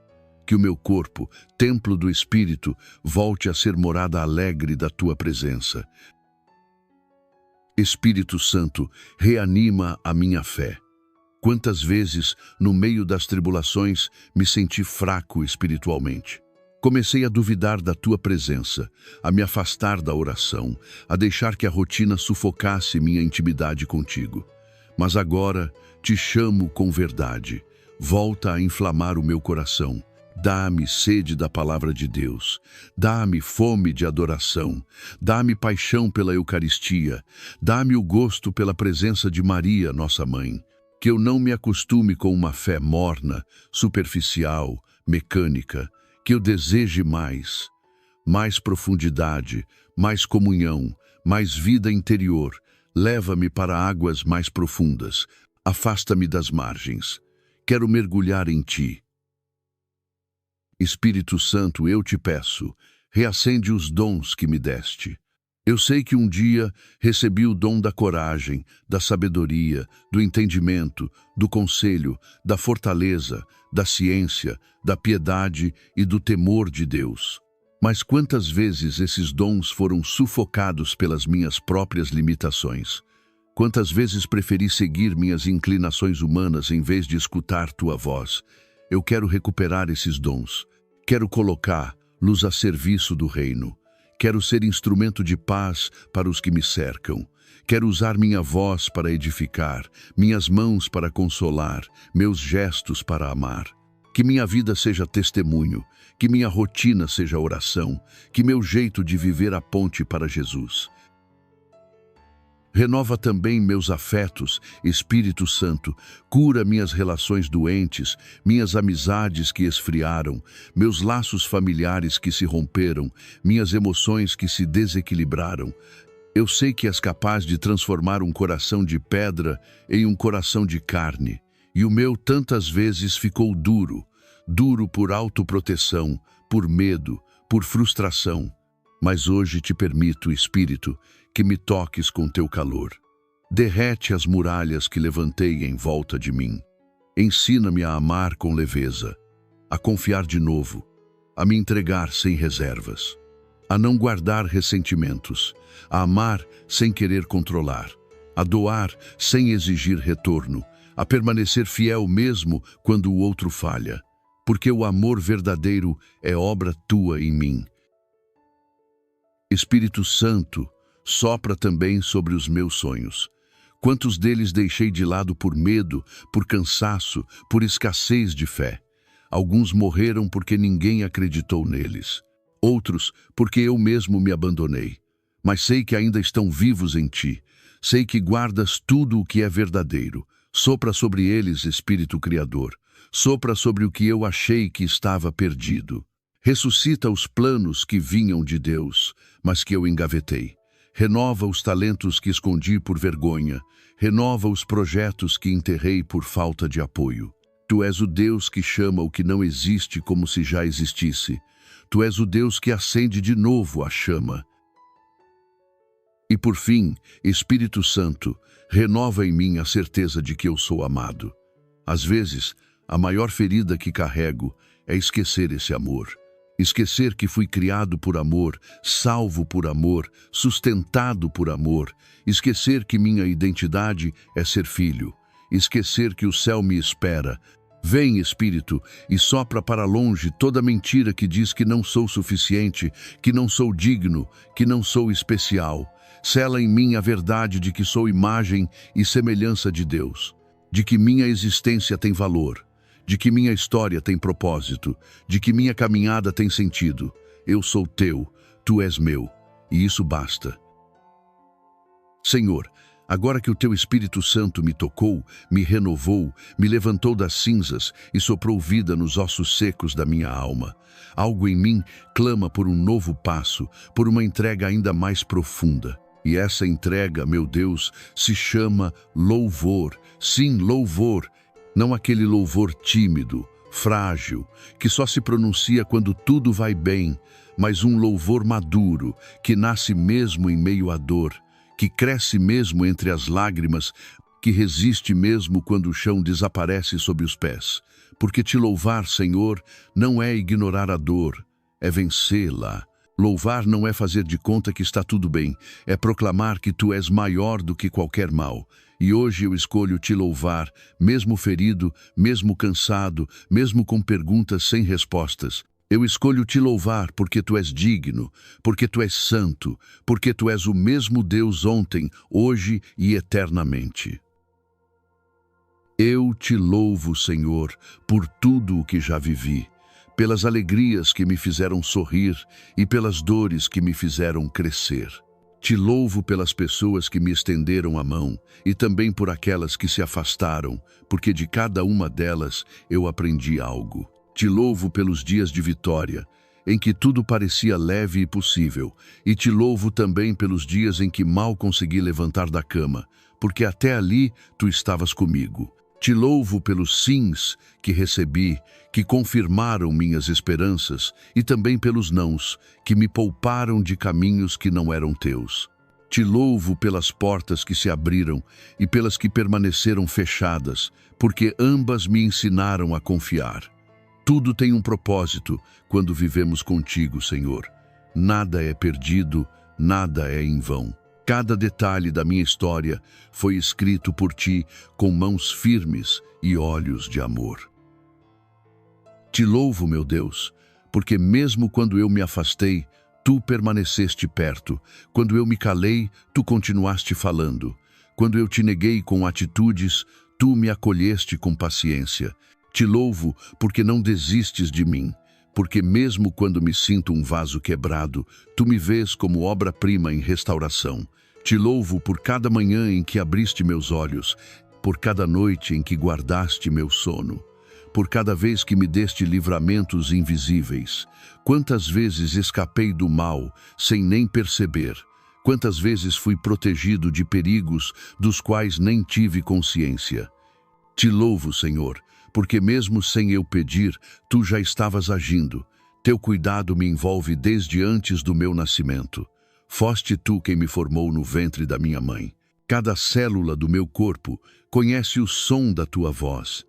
Que o meu corpo, templo do Espírito, volte a ser morada alegre da tua presença. Espírito Santo, reanima a minha fé. Quantas vezes, no meio das tribulações, me senti fraco espiritualmente. Comecei a duvidar da tua presença, a me afastar da oração, a deixar que a rotina sufocasse minha intimidade contigo. Mas agora te chamo com verdade. Volta a inflamar o meu coração. Dá-me sede da palavra de Deus. Dá-me fome de adoração. Dá-me paixão pela Eucaristia. Dá-me o gosto pela presença de Maria, nossa mãe. Que eu não me acostume com uma fé morna, superficial, mecânica. Que eu deseje mais profundidade, mais comunhão, mais vida interior. Leva-me para águas mais profundas. Afasta-me das margens. Quero mergulhar em ti. Espírito Santo, eu te peço, reacende os dons que me deste. Eu sei que um dia recebi o dom da coragem, da sabedoria, do entendimento, do conselho, da fortaleza, da ciência, da piedade e do temor de Deus. Mas quantas vezes esses dons foram sufocados pelas minhas próprias limitações? Quantas vezes preferi seguir minhas inclinações humanas em vez de escutar tua voz? Eu quero recuperar esses dons. Quero colocá-los a serviço do reino. Quero ser instrumento de paz para os que me cercam. Quero usar minha voz para edificar, minhas mãos para consolar, meus gestos para amar. Que minha vida seja testemunho, que minha rotina seja oração, que meu jeito de viver aponte para Jesus. Renova também meus afetos, Espírito Santo, cura minhas relações doentes, minhas amizades que esfriaram, meus laços familiares que se romperam, minhas emoções que se desequilibraram. Eu sei que és capaz de transformar um coração de pedra em um coração de carne, e o meu tantas vezes ficou duro por autoproteção, por medo, por frustração. Mas hoje te permito, Espírito, que me toques com teu calor. Derrete as muralhas que levantei em volta de mim. Ensina-me a amar com leveza, a confiar de novo, a me entregar sem reservas, a não guardar ressentimentos, a amar sem querer controlar, a doar sem exigir retorno, a permanecer fiel mesmo quando o outro falha, porque o amor verdadeiro é obra tua em mim. Espírito Santo, sopra também sobre os meus sonhos. Quantos deles deixei de lado por medo, por cansaço, por escassez de fé? Alguns morreram porque ninguém acreditou neles. Outros porque eu mesmo me abandonei. Mas sei que ainda estão vivos em ti. Sei que guardas tudo o que é verdadeiro. Sopra sobre eles, Espírito Criador. Sopra sobre o que eu achei que estava perdido. Ressuscita os planos que vinham de Deus, mas que eu engavetei. Renova os talentos que escondi por vergonha. Renova os projetos que enterrei por falta de apoio. Tu és o Deus que chama o que não existe como se já existisse. Tu és o Deus que acende de novo a chama. E por fim, Espírito Santo, renova em mim a certeza de que eu sou amado. Às vezes, a maior ferida que carrego é esquecer esse amor. Esquecer que fui criado por amor, salvo por amor, sustentado por amor. Esquecer que minha identidade é ser filho. Esquecer que o céu me espera. Vem, Espírito, e sopra para longe toda mentira que diz que não sou suficiente, que não sou digno, que não sou especial. Sela em mim a verdade de que sou imagem e semelhança de Deus, de que minha existência tem valor, de que minha história tem propósito, de que minha caminhada tem sentido. Eu sou teu, tu és meu, e isso basta. Senhor, agora que o teu Espírito Santo me tocou, me renovou, me levantou das cinzas e soprou vida nos ossos secos da minha alma, algo em mim clama por um novo passo, por uma entrega ainda mais profunda. E essa entrega, meu Deus, se chama louvor. Sim, louvor. Não aquele louvor tímido, frágil, que só se pronuncia quando tudo vai bem, mas um louvor maduro, que nasce mesmo em meio à dor, que cresce mesmo entre as lágrimas, que resiste mesmo quando o chão desaparece sob os pés. Porque te louvar, Senhor, não é ignorar a dor, é vencê-la. Louvar não é fazer de conta que está tudo bem, é proclamar que tu és maior do que qualquer mal. E hoje eu escolho te louvar, mesmo ferido, mesmo cansado, mesmo com perguntas sem respostas. Eu escolho te louvar porque tu és digno, porque tu és santo, porque tu és o mesmo Deus ontem, hoje e eternamente. Eu te louvo, Senhor, por tudo o que já vivi, pelas alegrias que me fizeram sorrir e pelas dores que me fizeram crescer. Te louvo pelas pessoas que me estenderam a mão e também por aquelas que se afastaram, porque de cada uma delas eu aprendi algo. Te louvo pelos dias de vitória, em que tudo parecia leve e possível, e te louvo também pelos dias em que mal consegui levantar da cama, porque até ali tu estavas comigo. Te louvo pelos sims que recebi, que confirmaram minhas esperanças, e também pelos nãos, que me pouparam de caminhos que não eram teus. Te louvo pelas portas que se abriram e pelas que permaneceram fechadas, porque ambas me ensinaram a confiar. Tudo tem um propósito quando vivemos contigo, Senhor. Nada é perdido, nada é em vão. Cada detalhe da minha história foi escrito por ti com mãos firmes e olhos de amor. Te louvo, meu Deus, porque mesmo quando eu me afastei, tu permaneceste perto. Quando eu me calei, tu continuaste falando. Quando eu te neguei com atitudes, tu me acolheste com paciência. Te louvo porque não desistes de mim. Porque mesmo quando me sinto um vaso quebrado, tu me vês como obra-prima em restauração. Te louvo por cada manhã em que abriste meus olhos, por cada noite em que guardaste meu sono, por cada vez que me deste livramentos invisíveis. Quantas vezes escapei do mal sem nem perceber, quantas vezes fui protegido de perigos dos quais nem tive consciência. Te louvo, Senhor, porque mesmo sem eu pedir, tu já estavas agindo. Teu cuidado me envolve desde antes do meu nascimento. Foste tu quem me formou no ventre da minha mãe. Cada célula do meu corpo conhece o som da tua voz.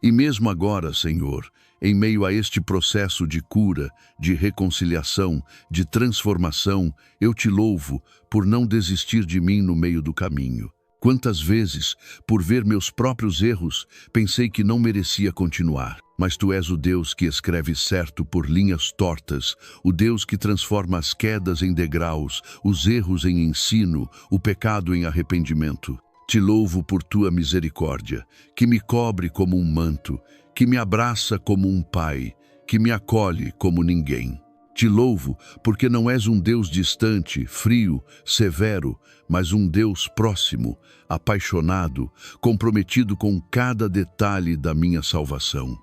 E mesmo agora, Senhor, em meio a este processo de cura, de reconciliação, de transformação, eu te louvo por não desistir de mim no meio do caminho. Quantas vezes, por ver meus próprios erros, pensei que não merecia continuar. Mas tu és o Deus que escreve certo por linhas tortas, o Deus que transforma as quedas em degraus, os erros em ensino, o pecado em arrependimento. Te louvo por tua misericórdia, que me cobre como um manto, que me abraça como um pai, que me acolhe como ninguém. Te louvo porque não és um Deus distante, frio, severo, mas um Deus próximo, apaixonado, comprometido com cada detalhe da minha salvação.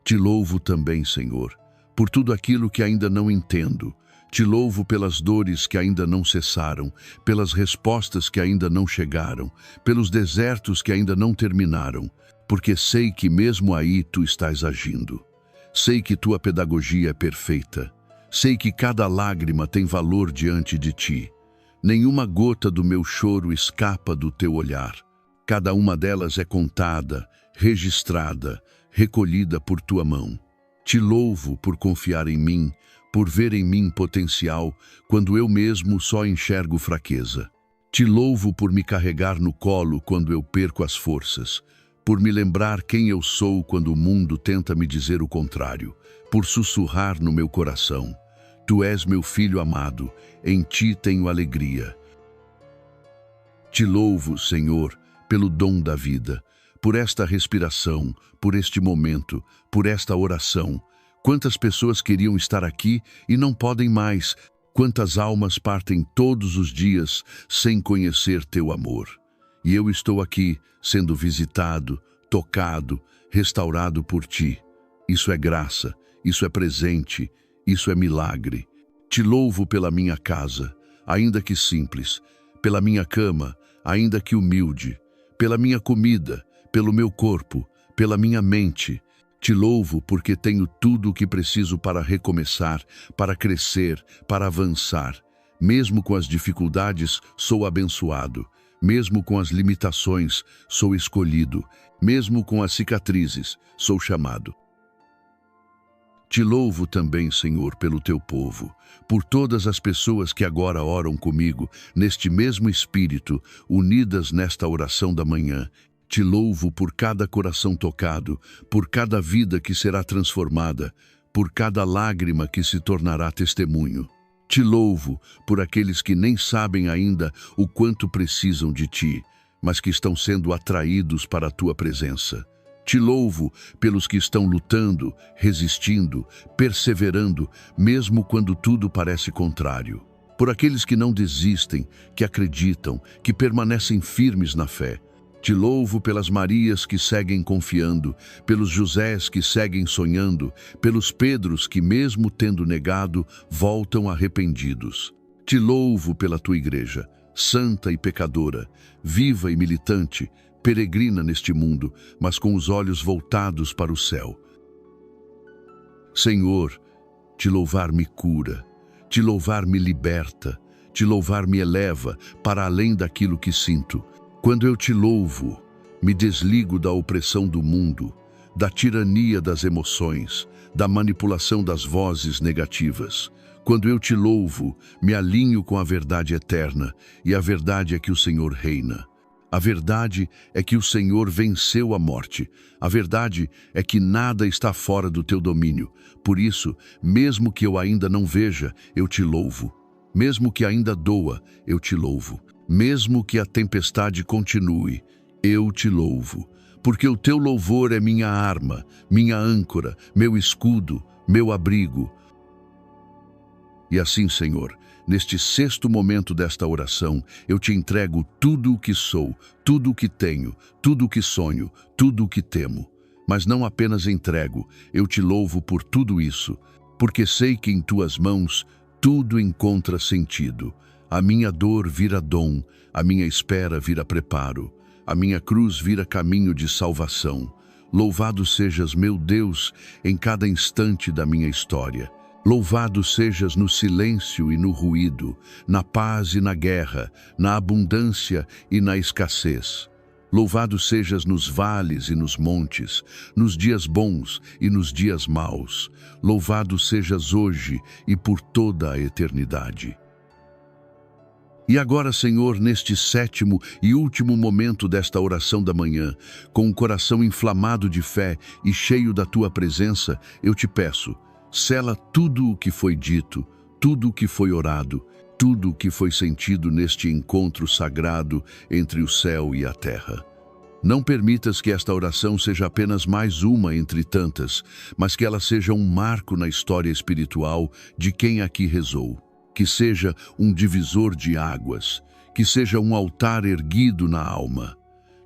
Te louvo também, Senhor, por tudo aquilo que ainda não entendo. Te louvo pelas dores que ainda não cessaram, pelas respostas que ainda não chegaram, pelos desertos que ainda não terminaram, porque sei que mesmo aí tu estás agindo. Sei que tua pedagogia é perfeita. Sei que cada lágrima tem valor diante de ti. Nenhuma gota do meu choro escapa do teu olhar. Cada uma delas é contada, registrada, recolhida por tua mão. Te louvo por confiar em mim, por ver em mim potencial, quando eu mesmo só enxergo fraqueza. Te louvo por me carregar no colo quando eu perco as forças, por me lembrar quem eu sou quando o mundo tenta me dizer o contrário, por sussurrar no meu coração: tu és meu filho amado, em ti tenho alegria. Te louvo, Senhor, pelo dom da vida, por esta respiração, por este momento, por esta oração. Quantas pessoas queriam estar aqui e não podem mais? Quantas almas partem todos os dias sem conhecer teu amor? E eu estou aqui, sendo visitado, tocado, restaurado por ti. Isso é graça, isso é presente, isso é milagre. Te louvo pela minha casa, ainda que simples, pela minha cama, ainda que humilde, pela minha comida, pelo meu corpo, pela minha mente. Te louvo porque tenho tudo o que preciso para recomeçar, para crescer, para avançar. Mesmo com as dificuldades, sou abençoado. Mesmo com as limitações, sou escolhido. Mesmo com as cicatrizes, sou chamado. Te louvo também, Senhor, pelo teu povo, por todas as pessoas que agora oram comigo, neste mesmo espírito, unidas nesta oração da manhã. Te louvo por cada coração tocado, por cada vida que será transformada, por cada lágrima que se tornará testemunho. Te louvo por aqueles que nem sabem ainda o quanto precisam de ti, mas que estão sendo atraídos para a tua presença. Te louvo pelos que estão lutando, resistindo, perseverando, mesmo quando tudo parece contrário. Por aqueles que não desistem, que acreditam, que permanecem firmes na fé. Te louvo pelas Marias que seguem confiando, pelos Josés que seguem sonhando, pelos Pedros que, mesmo tendo negado, voltam arrependidos. Te louvo pela tua igreja, santa e pecadora, viva e militante, peregrina neste mundo, mas com os olhos voltados para o céu. Senhor, te louvar me cura, te louvar me liberta, te louvar me eleva para além daquilo que sinto. Quando eu te louvo, me desligo da opressão do mundo, da tirania das emoções, da manipulação das vozes negativas. Quando eu te louvo, me alinho com a verdade eterna, e a verdade é que o Senhor reina. A verdade é que o Senhor venceu a morte. A verdade é que nada está fora do teu domínio. Por isso, mesmo que eu ainda não veja, eu te louvo. Mesmo que ainda doa, eu te louvo. Mesmo que a tempestade continue, eu te louvo. Porque o teu louvor é minha arma, minha âncora, meu escudo, meu abrigo. E assim, Senhor, neste sexto momento desta oração, eu te entrego tudo o que sou, tudo o que tenho, tudo o que sonho, tudo o que temo. Mas não apenas entrego, eu te louvo por tudo isso, porque sei que em tuas mãos tudo encontra sentido. A minha dor vira dom, a minha espera vira preparo, a minha cruz vira caminho de salvação. Louvado sejas, meu Deus, em cada instante da minha história. Louvado sejas no silêncio e no ruído, na paz e na guerra, na abundância e na escassez. Louvado sejas nos vales e nos montes, nos dias bons e nos dias maus. Louvado sejas hoje e por toda a eternidade. E agora, Senhor, neste sétimo e último momento desta oração da manhã, com um coração inflamado de fé e cheio da Tua presença, eu te peço, sela tudo o que foi dito, tudo o que foi orado, tudo o que foi sentido neste encontro sagrado entre o céu e a terra. Não permitas que esta oração seja apenas mais uma entre tantas, mas que ela seja um marco na história espiritual de quem aqui rezou. Que seja um divisor de águas, que seja um altar erguido na alma.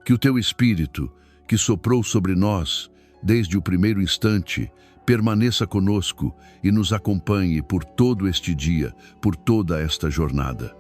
Que o Teu Espírito, que soprou sobre nós desde o primeiro instante, permaneça conosco e nos acompanhe por todo este dia, por toda esta jornada.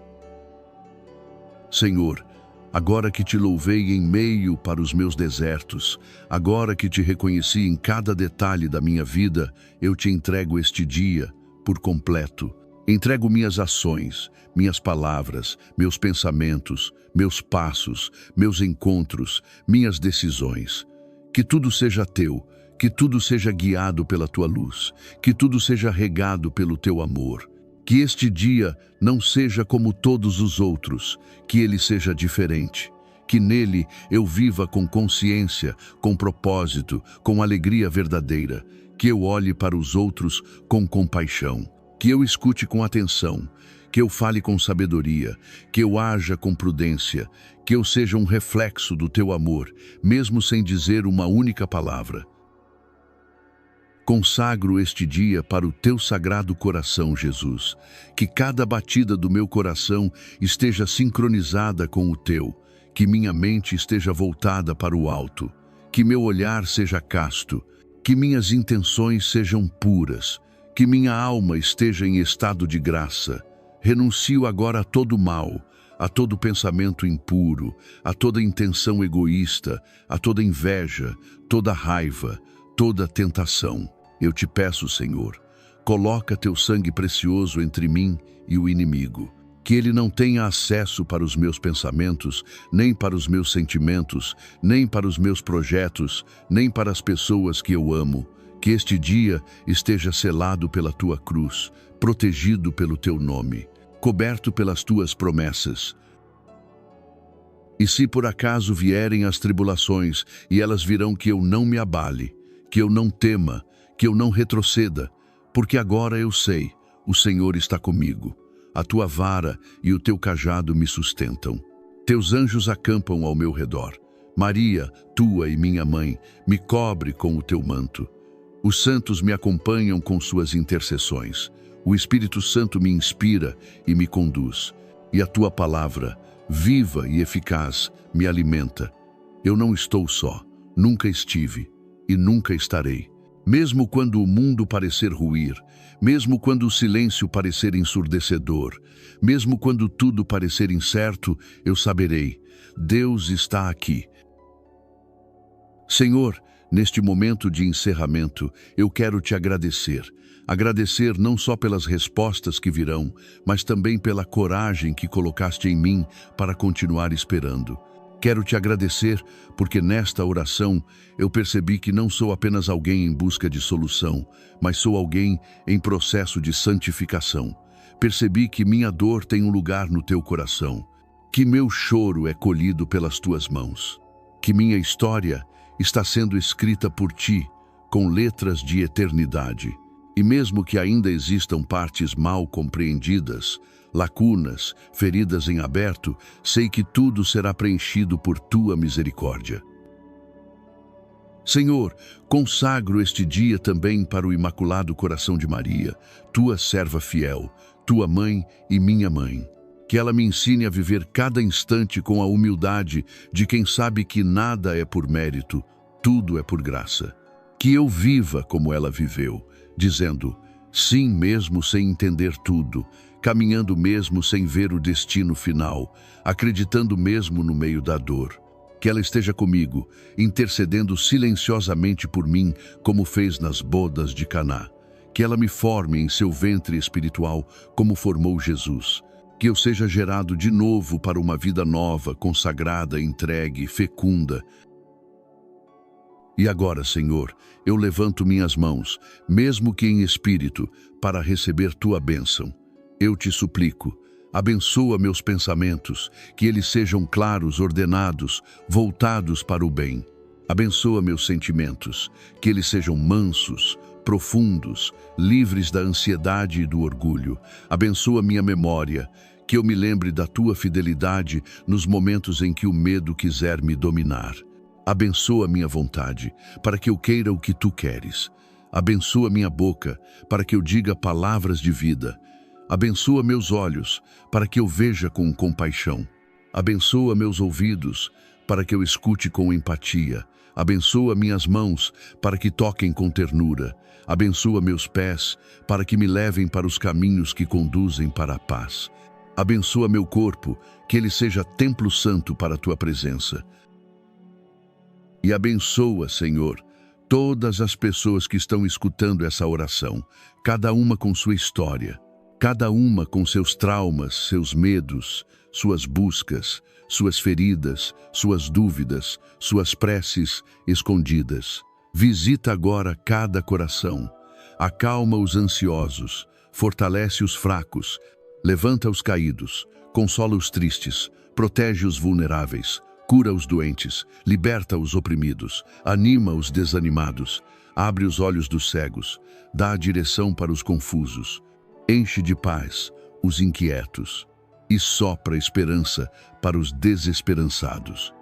Senhor, agora que te louvei em meio para os meus desertos, agora que te reconheci em cada detalhe da minha vida, eu te entrego este dia por completo. Entrego minhas ações, minhas palavras, meus pensamentos, meus passos, meus encontros, minhas decisões. Que tudo seja teu, que tudo seja guiado pela tua luz, que tudo seja regado pelo teu amor. Que este dia não seja como todos os outros, que ele seja diferente. Que nele eu viva com consciência, com propósito, com alegria verdadeira. Que eu olhe para os outros com compaixão. Que eu escute com atenção, que eu fale com sabedoria, que eu haja com prudência, que eu seja um reflexo do teu amor, mesmo sem dizer uma única palavra. Consagro este dia para o teu sagrado coração, Jesus, que cada batida do meu coração esteja sincronizada com o teu, que minha mente esteja voltada para o alto, que meu olhar seja casto, que minhas intenções sejam puras, que minha alma esteja em estado de graça. Renuncio agora a todo mal, a todo pensamento impuro, a toda intenção egoísta, a toda inveja, toda raiva, toda tentação. Eu te peço, Senhor, coloca teu sangue precioso entre mim e o inimigo. Que ele não tenha acesso para os meus pensamentos, nem para os meus sentimentos, nem para os meus projetos, nem para as pessoas que eu amo. Que este dia esteja selado pela tua cruz, protegido pelo teu nome, coberto pelas tuas promessas. E se por acaso vierem as tribulações, e elas virão, que eu não me abale, que eu não tema, que eu não retroceda, porque agora eu sei, o Senhor está comigo. A tua vara e o teu cajado me sustentam. Teus anjos acampam ao meu redor. Maria, tua e minha mãe, me cobre com o teu manto. Os santos me acompanham com suas intercessões. O Espírito Santo me inspira e me conduz. E a tua palavra, viva e eficaz, me alimenta. Eu não estou só, nunca estive e nunca estarei. Mesmo quando o mundo parecer ruir, mesmo quando o silêncio parecer ensurdecedor, mesmo quando tudo parecer incerto, eu saberei, Deus está aqui. Senhor, neste momento de encerramento, eu quero te agradecer. Agradecer não só pelas respostas que virão, mas também pela coragem que colocaste em mim para continuar esperando. Quero te agradecer porque nesta oração eu percebi que não sou apenas alguém em busca de solução, mas sou alguém em processo de santificação. Percebi que minha dor tem um lugar no teu coração, que meu choro é colhido pelas tuas mãos, que minha história está sendo escrita por ti com letras de eternidade. E mesmo que ainda existam partes mal compreendidas, lacunas, feridas em aberto, sei que tudo será preenchido por tua misericórdia. Senhor, consagro este dia também para o Imaculado Coração de Maria, tua serva fiel, tua mãe e minha mãe. Que ela me ensine a viver cada instante com a humildade de quem sabe que nada é por mérito, tudo é por graça. Que eu viva como ela viveu, dizendo sim mesmo sem entender tudo, caminhando mesmo sem ver o destino final, acreditando mesmo no meio da dor. Que ela esteja comigo, intercedendo silenciosamente por mim, como fez nas bodas de Caná. Que ela me forme em seu ventre espiritual, como formou Jesus. Que eu seja gerado de novo para uma vida nova, consagrada, entregue, fecunda. E agora, Senhor, eu levanto minhas mãos, mesmo que em espírito, para receber tua bênção. Eu te suplico, abençoa meus pensamentos, que eles sejam claros, ordenados, voltados para o bem. Abençoa meus sentimentos, que eles sejam mansos, profundos, livres da ansiedade e do orgulho. Abençoa minha memória, que eu me lembre da tua fidelidade nos momentos em que o medo quiser me dominar. Abençoa minha vontade, para que eu queira o que tu queres. Abençoa minha boca, para que eu diga palavras de vida. Abençoa meus olhos, para que eu veja com compaixão. Abençoa meus ouvidos, para que eu escute com empatia. Abençoa minhas mãos, para que toquem com ternura. Abençoa meus pés, para que me levem para os caminhos que conduzem para a paz. Abençoa meu corpo, que ele seja templo santo para a tua presença. E abençoa, Senhor, todas as pessoas que estão escutando essa oração, cada uma com sua história, cada uma com seus traumas, seus medos, suas buscas, suas feridas, suas dúvidas, suas preces escondidas. Visita agora cada coração, acalma os ansiosos, fortalece os fracos, levanta os caídos, consola os tristes, protege os vulneráveis, cura os doentes, liberta os oprimidos, anima os desanimados, abre os olhos dos cegos, dá a direção para os confusos, enche de paz os inquietos e sopra esperança para os desesperançados.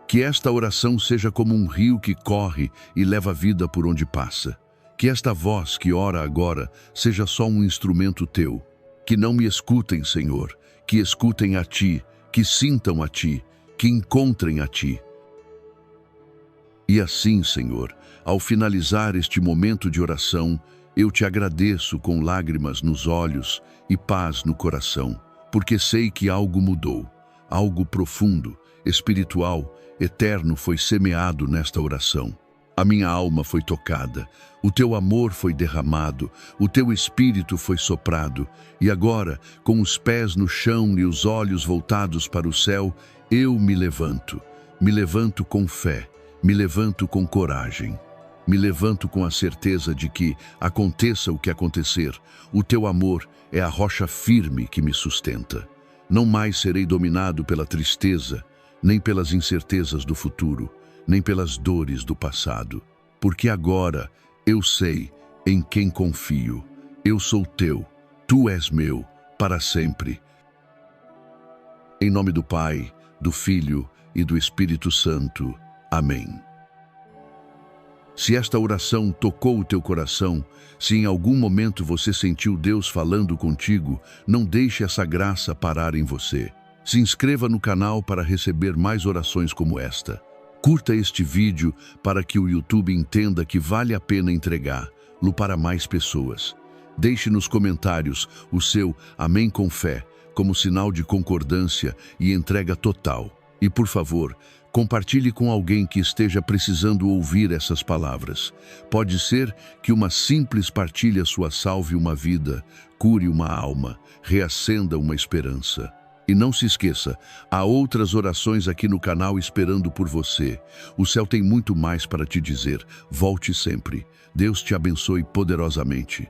Que esta oração seja como um rio que corre e leva a vida por onde passa. Que esta voz que ora agora seja só um instrumento teu. Que não me escutem, Senhor, que escutem a ti, que sintam a ti, que encontrem a ti. E assim, Senhor, ao finalizar este momento de oração, eu te agradeço com lágrimas nos olhos e paz no coração, porque sei que algo mudou, algo profundo, espiritual, eterno foi semeado nesta oração. A minha alma foi tocada, o teu amor foi derramado, o teu espírito foi soprado, e agora, com os pés no chão e os olhos voltados para o céu, eu me levanto com fé, me levanto com coragem. Me levanto com a certeza de que, aconteça o que acontecer, o teu amor é a rocha firme que me sustenta. Não mais serei dominado pela tristeza, nem pelas incertezas do futuro, nem pelas dores do passado. Porque agora eu sei em quem confio. Eu sou teu, tu és meu, para sempre. Em nome do Pai, do Filho e do Espírito Santo. Amém. Se esta oração tocou o teu coração, se em algum momento você sentiu Deus falando contigo, não deixe essa graça parar em você. Se inscreva no canal para receber mais orações como esta. Curta este vídeo para que o YouTube entenda que vale a pena entregá-lo para mais pessoas. Deixe nos comentários o seu amém com fé, como sinal de concordância e entrega total. E, por favor, compartilhe com alguém que esteja precisando ouvir essas palavras. Pode ser que uma simples partilha sua salve uma vida, cure uma alma, reacenda uma esperança. E não se esqueça, há outras orações aqui no canal esperando por você. O céu tem muito mais para te dizer. Volte sempre. Deus te abençoe poderosamente.